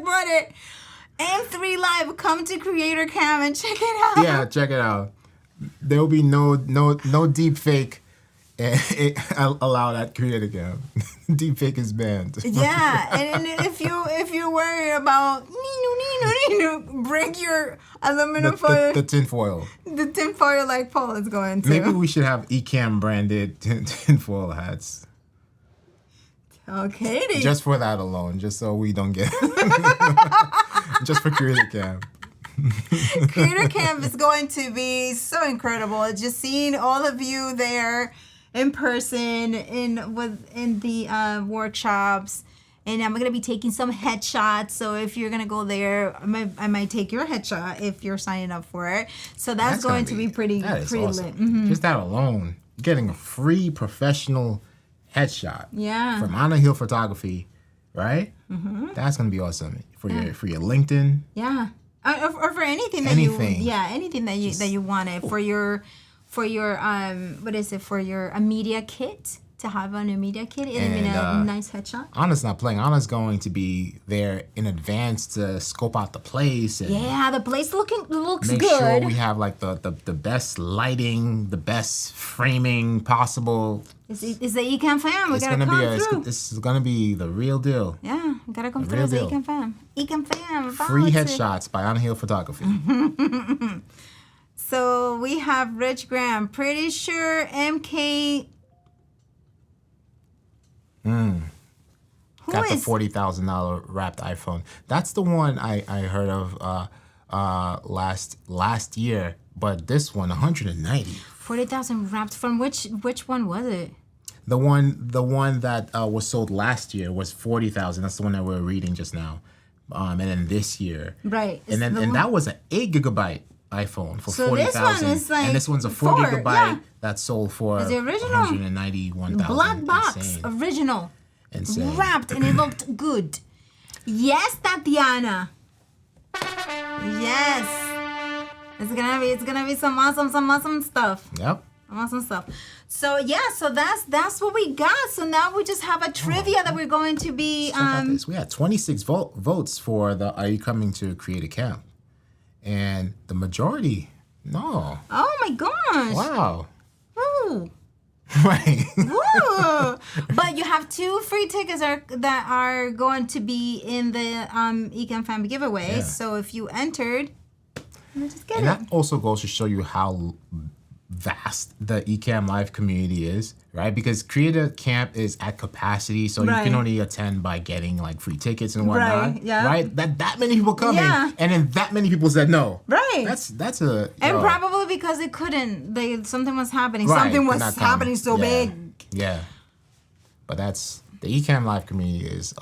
bought it. M3 Live, come to Creator Cam and check it out. Yeah, check it out. There will be no deep fake allowed at Creator Cam. Deep fake is banned. Yeah, and if you worry about break your aluminum foil, the tin foil. the tin foil like Paul is going to. Maybe we should have Ecamm branded tin foil hats. Okay. Just for that alone, just so we don't get just for Creator Cam. Creator Camp is going to be so incredible. Just seeing all of you there in person in the workshops, and I'm gonna be taking some headshots. So if you're gonna go there, I might take your headshot if you're signing up for it. So that's going to be pretty awesome. lit. Mm-hmm. Just that alone, getting a free professional headshot. Yeah. From Anna Hill Photography, right? Mm-hmm. That's gonna be awesome for your LinkedIn. Yeah. Or for anything that anything that you wanted for your what is it, for your a media kit, to have on a media kit and a nice headshot. Anna's not playing. Anna's going to be there in advance to scope out the place. And the place looks make good. sure we have like the best lighting, the best framing possible. It's the Ecamm Fam. We gotta come through. This is gonna be the real deal. Yeah, we gotta come through as the Ecamm Fam. Ecamm Fam. Free headshots by Anna Hill Photography. So we have Rich Graham. Pretty sure MK. Got the $40,000 wrapped iPhone. That's the one I heard of last year. But this one, 190. 40,000 wrapped from which one was it? The one that was sold last year was 40,000. That's the one that we were reading just now. And then this year, right? And that was an 8 gigabyte iPhone for 40,000. So this one is like, and this one's a 4 gigabyte that sold for the original 191,000. Black box. Insane. Original. Insane. Wrapped, and it looked good. Yes, Tatiana. Yes. It's gonna be some awesome stuff. Yep. Awesome stuff. So that's what we got. So now we just have a trivia that we're going to be. Check out this. We had 26 votes for the "Are you coming to Creator Camp?" And the majority, no. Oh my gosh! Wow. Ooh. Right. Woo! But you have 2 free tickets that are going to be in the Ecamm Fam giveaway. Yeah. So if you entered, just get and it. that also goes to show you how vast the Ecamm Live community is, right? Because Creator Camp is at capacity, so you can only attend by getting like free tickets and whatnot. Right, yeah. Right? That many people coming, and then that many people said no. Right. That's a and probably because it couldn't. Something was happening. Right, Something was happening so big. Yeah. But that's the Ecamm Live community is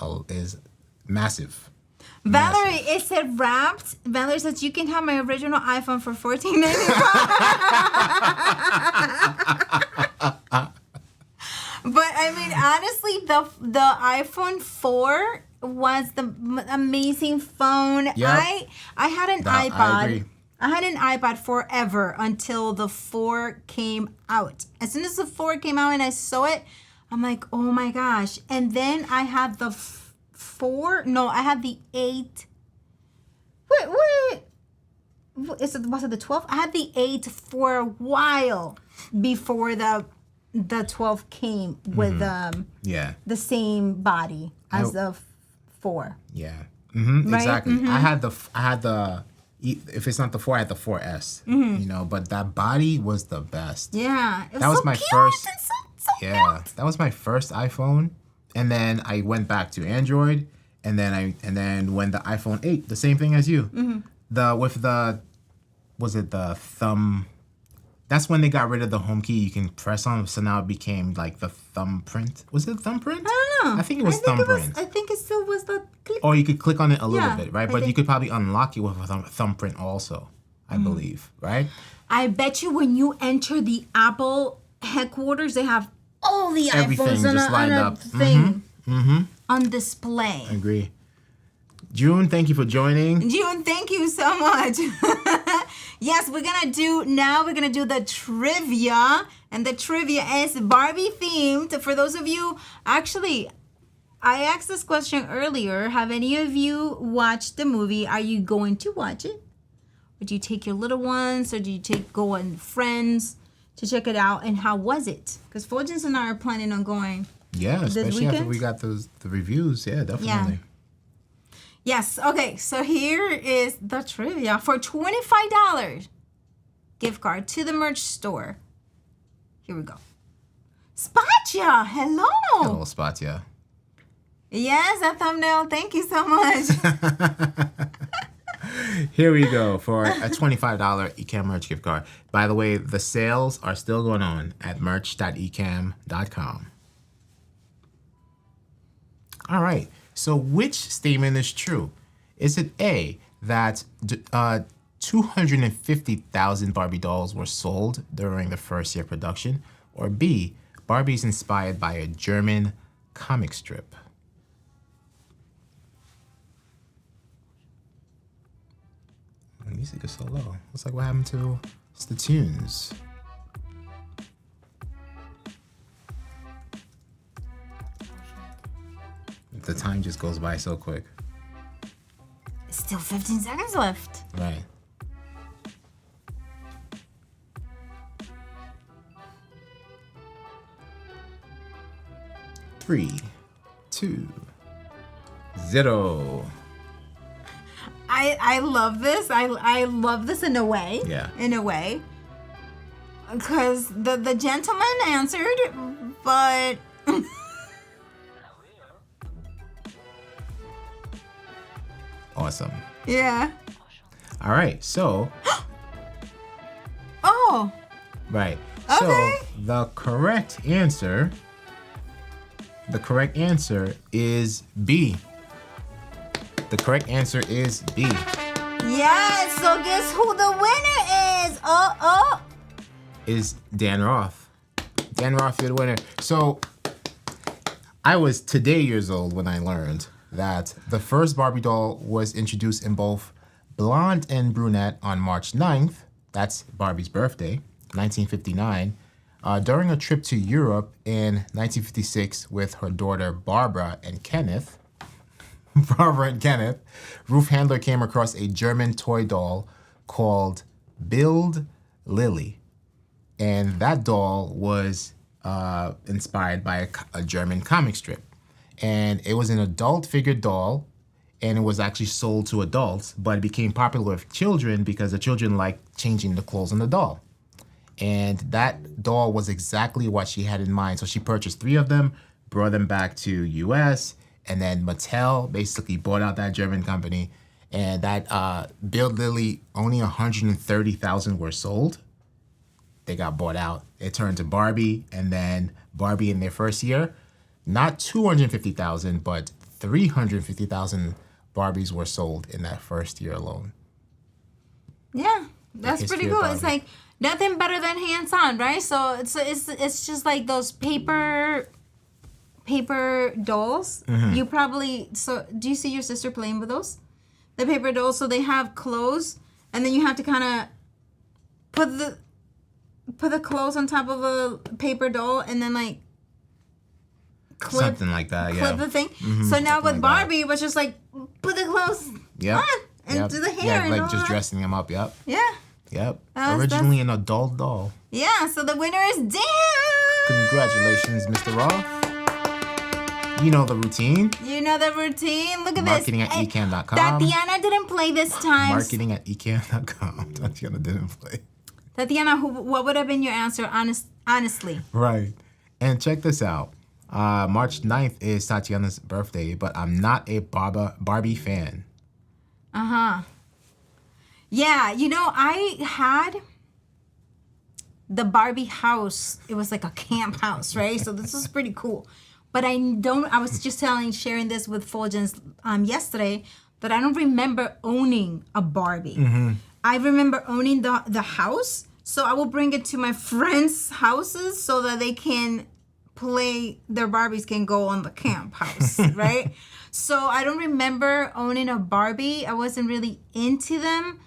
massive. Valerie, it said wrapped. Valerie says you can have my original iPhone for $14.95. But I mean, honestly, the iPhone 4 was the amazing phone. Yep. I had an iPod. I agree. I had an iPod forever until the 4 came out. As soon as the 4 came out and I saw it, I'm like, oh my gosh. And then I had the 4. No, I had the 8. Wait. Was it the 12? I had the 8 for a while before the 12 came with the same body as the 4. Yeah. Right? Exactly. I had the if it's not the 4, I had the 4S. You know, but that body was the best. Yeah. That was my first. So cute. That was my first iPhone, and then I went back to Android, and then when the iPhone 8, the same thing as you, was it the thumb? That's when they got rid of the home key you can press on, so now it became like the thumbprint. Was it thumbprint? I don't know. I think it was thumbprint. I think it still was the click. Or you could click on it a little Yeah, bit, right? I But you think- could probably unlock it with a thumbprint also, I believe, right? I bet you when you enter the Apple headquarters, they have all the Everything iPhones just on lined a up. thing on display. I agree. June, thank you for joining. June, thank you so much. Yes, we're gonna do the trivia, and the trivia is Barbie themed. For those of you, actually, I asked this question earlier. Have any of you watched the movie? Are you going to watch it? Or do you take your little ones, or do you go on friends to check it out? And how was it? Because Fuljens and I are planning on going. Yeah, especially after weekend? we got the reviews. Yeah, definitely. Yeah. Yes. Okay. So here is the trivia for $25 gift card to the merch store. Here we go. Spatcha, hello. Hello, Spatcha. Yes, that thumbnail. Thank you so much. Here we go for a $25 Ecamm merch gift card. By the way, the sales are still going on at merch.ecamm.com. All right. So which statement is true? Is it A, that 250,000 Barbie dolls were sold during the first year of production? Or B, Barbie is inspired by a German comic strip? The music is so low. Looks like what happened to the tunes. The time just goes by so quick. Still 15 seconds left. Right. Three, 2, 0. I love this. I love this in a way. Yeah. In a way. Because the gentleman answered, but Awesome. yeah. All right, so Oh. right. Okay. So the correct answer is B. The correct answer is B. Yes. So guess who the winner is? Oh. Is Dan Roth. Dan Roth, you're the winner. So I was today years old when I learned that the first Barbie doll was introduced in both blonde and brunette on March 9th. That's Barbie's birthday, 1959. During a trip to Europe in 1956 with her daughter Barbara and Kenneth, Ruth Handler came across a German toy doll called Build Lily. And that doll was inspired by a German comic strip. And it was an adult figure doll, and it was actually sold to adults, but it became popular with children because the children liked changing the clothes on the doll. And that doll was exactly what she had in mind. So she purchased 3 of them, brought them back to US, and then Mattel basically bought out that German company. And that Build Lily, only 130,000 were sold. They got bought out. It turned to Barbie, and then Barbie in their first year, not 250,000, but 350,000 Barbies were sold in that first year alone. Yeah, that's history pretty of cool. It's Barbie. like nothing better than hands-on, right? So it's just like those paper dolls. Mm-hmm. You probably do you see your sister playing with those? The paper dolls. So they have clothes, and then you have to kind of put the clothes on top of a paper doll, and then like clip Something like that, yeah. the thing. Mhm, So now something with like that. Barbie, it was just like put the clothes Yep. on and Yep. do the hair Yeah, and like all just that. dressing them up. Yep. Yeah. Yep. That's- Originally an adult doll. Yeah, so the winner is Dan. Congratulations, Mr. Roth. You know the routine. You know the routine. Look at Marketing this. at ecamm.com. Tatiana didn't play this time. Marketing at ecamm.com. Tatiana didn't play. Tatiana, what would have been your answer, honestly? Right. And check this out. March 9th is Tatiana's birthday, but I'm not a Barbie fan. Uh-huh. Yeah, you know, I had the Barbie house, it was like a camp house, right? So this is pretty cool. But I was just sharing this with Fuljens yesterday, that I don't remember owning a Barbie. I remember owning the house. So I will bring it to my friends' houses so that they can play, their Barbies can go on the camp house, right? So I don't remember owning a Barbie. I wasn't really into them.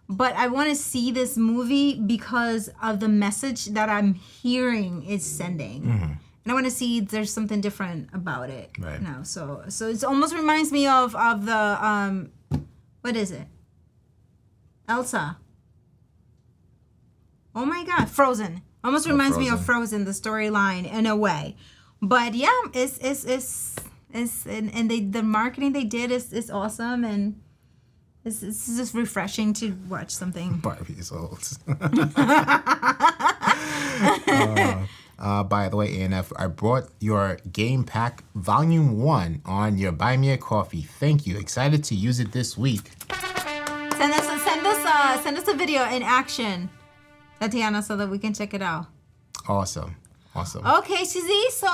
But I want to see this movie because of the message that I'm hearing it's sending. And I want to see if there's something different about it. Right. No, so it almost reminds me of the what is it? Elsa. Oh my God, Frozen. Almost reminds me of Frozen, the storyline in a way. But yeah, it's and the marketing they did is awesome, and it's just refreshing to watch something. Barbie's old. By the way, ANF, I brought your game pack volume 1 on your Buy Me a Coffee. Thank you. Excited to use it this week. Send us a video in action, Tatiana, so that we can check it out. Awesome. Okay, Shizzy. So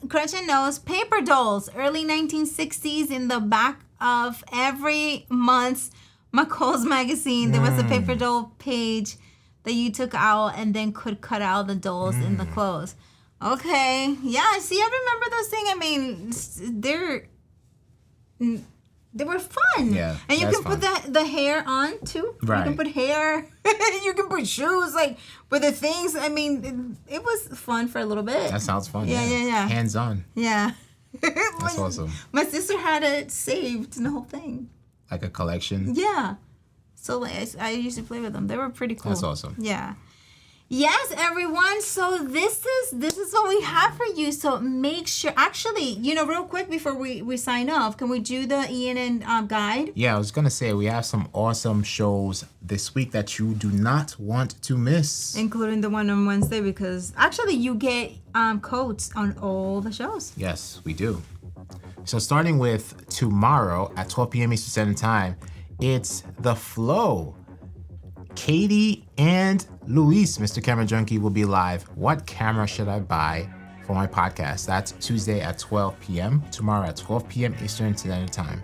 Gretchen knows paper dolls, early 1960s, in the back of every month's McCall's magazine. There was a paper doll page that you took out and then could cut out the dolls in the clothes. Okay. Yeah, see, I remember those things. I mean, they were fun. Yeah. And you can put the hair on too. Right. You can put hair. You can put shoes, like, with the things. I mean, it was fun for a little bit. That sounds fun. Yeah. Hands on. Yeah. That's awesome. My sister had it saved in the whole thing. Like a collection? Yeah. So I used to play with them. They were pretty cool. That's awesome. Yeah. Yes, everyone. So this is what we have for you. So make sure, actually, real quick before we sign off, can we do the ENN guide? Yeah, I was going to say, we have some awesome shows this week that you do not want to miss. Including the one on Wednesday, because actually you get codes on all the shows. Yes, we do. So starting with tomorrow at 12 p.m. Eastern Standard Time, it's The Flow. Katie and Luis, Mr. Camera Junkie, will be live. What camera should I buy for my podcast? That's Tuesday at 12 p.m. Tomorrow at 12 p.m. Eastern Standard Time.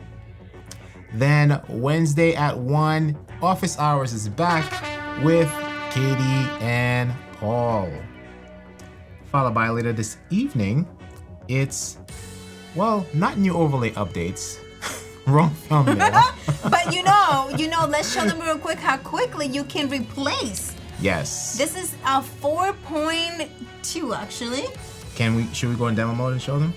Then Wednesday at 1, Office Hours is back with Katie and Paul. Followed by later this evening, it's, not new overlay updates. Wrong thumbnail. But let's show them real quick how quickly you can replace. Yes. This is a 4.2 actually. Should we go in demo mode and show them?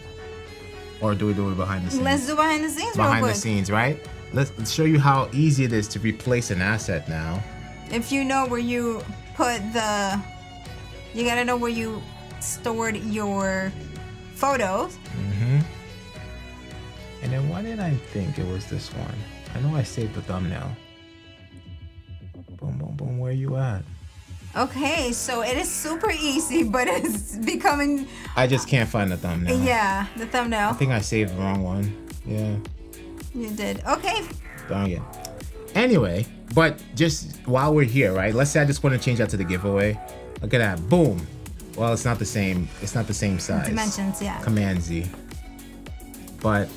Or do we do it behind the scenes? Let's do behind the scenes real quick. Behind the scenes, right? Let's show you how easy it is to replace an asset now. If you know where you put you gotta know where you stored your photos. Mm-hmm. And then why did I think it was this one? I know I saved the thumbnail. Boom, boom, boom. Where you at? Okay, so it is super easy, but it's becoming... I just can't find the thumbnail. Yeah, the thumbnail. I think I saved the wrong one. Yeah. You did. Okay. Darn it. Anyway, but just while we're here, right? Let's say I just want to change that to the giveaway. Look at that. Boom. Well, it's not the same. It's not the same size. Dimensions, yeah. Command Z. But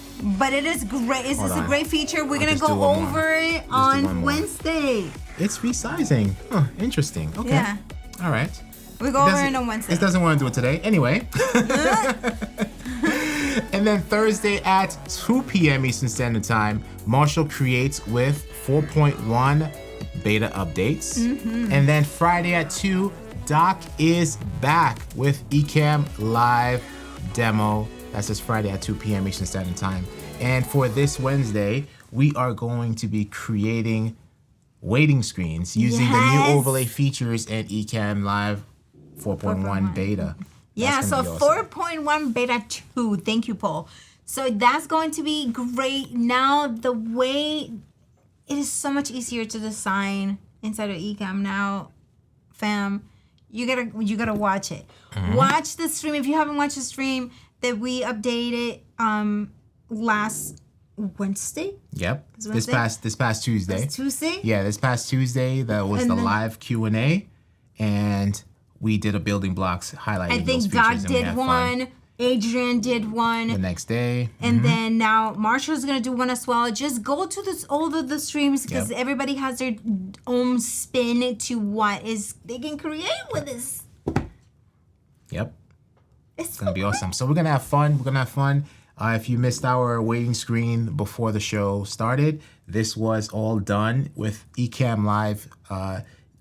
it is great. It's a great feature. We're going to go over it on on Wednesday. It's resizing. Huh, interesting. Okay. Yeah. All right. We go over it on Wednesday. It doesn't want to do it today. Anyway. And then Thursday at 2 p.m. Eastern Standard Time, Marshall creates with 4.1 beta updates. Mm-hmm. And then Friday at 2, Doc is back with Ecamm Live demo. That's just Friday at 2 p.m. Eastern Standard Time. And for this Wednesday, we are going to be creating waiting screens using the new overlay features and Ecamm Live 4.1 beta. Yeah, so awesome. 4.1 beta 2. Thank you, Paul. So that's going to be great. Now, the way it is so much easier to design inside of Ecamm now, fam. You gotta watch it. Mm-hmm. Watch the stream. If you haven't watched the stream that we updated last Wednesday. Yep. This past Tuesday. Tuesday? Yeah, this past Tuesday that was the live Q&A, and we did a building blocks highlighting I those think features. Doc and we did had fun. one. Adrian did one. The next day. And then now Marsha's gonna do one as well. Just go to all of the streams because everybody has their own spin to what is they can create with this. Yep. It's gonna be awesome. So we're gonna have fun. If you missed our waiting screen before the show started, this was all done with Ecamm Live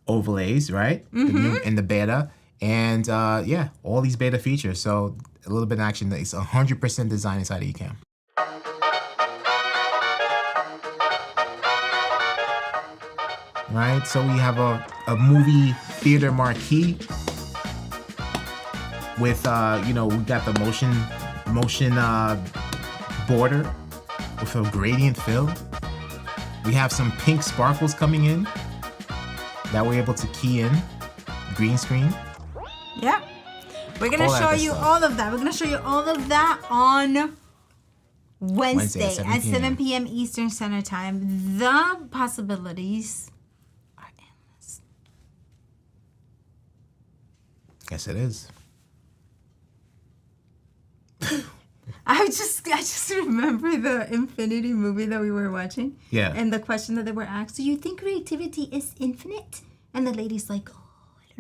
overlays, right? In the beta. And all these beta features. So a little bit of action. It's 100% design inside of Ecamm. Right, so we have a movie theater marquee with we got the motion border with a gradient fill. We have some pink sparkles coming in that we're able to key in. Green screen. Yeah. We're going to show you all of that. We're going to show you all of that on Wednesday at 7 p.m. Eastern Standard Time. The possibilities are endless. Yes, it is. I just remember the Infinity movie that we were watching. Yeah. And the question that they were asked, do you think creativity is infinite? And the lady's like,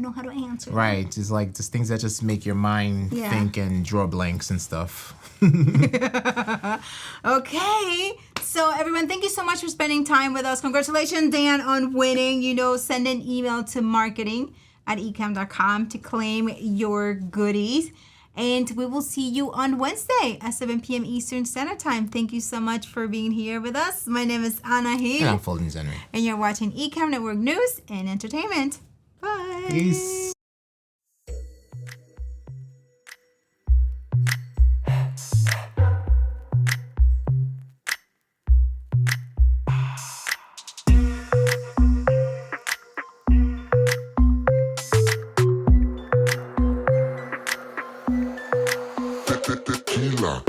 know how to answer. Right. Just like just things that just make your mind think and draw blanks and stuff. Okay. So everyone, thank you so much for spending time with us. Congratulations, Dan, on winning. Send an email to marketing@ecamm.com to claim your goodies. And we will see you on Wednesday at 7 p.m. Eastern Standard Time. Thank you so much for being here with us. My name is Anna Hill. And I'm Fuljens. And you're watching Ecamm Network News and Entertainment. Bye. Peace. Tequila.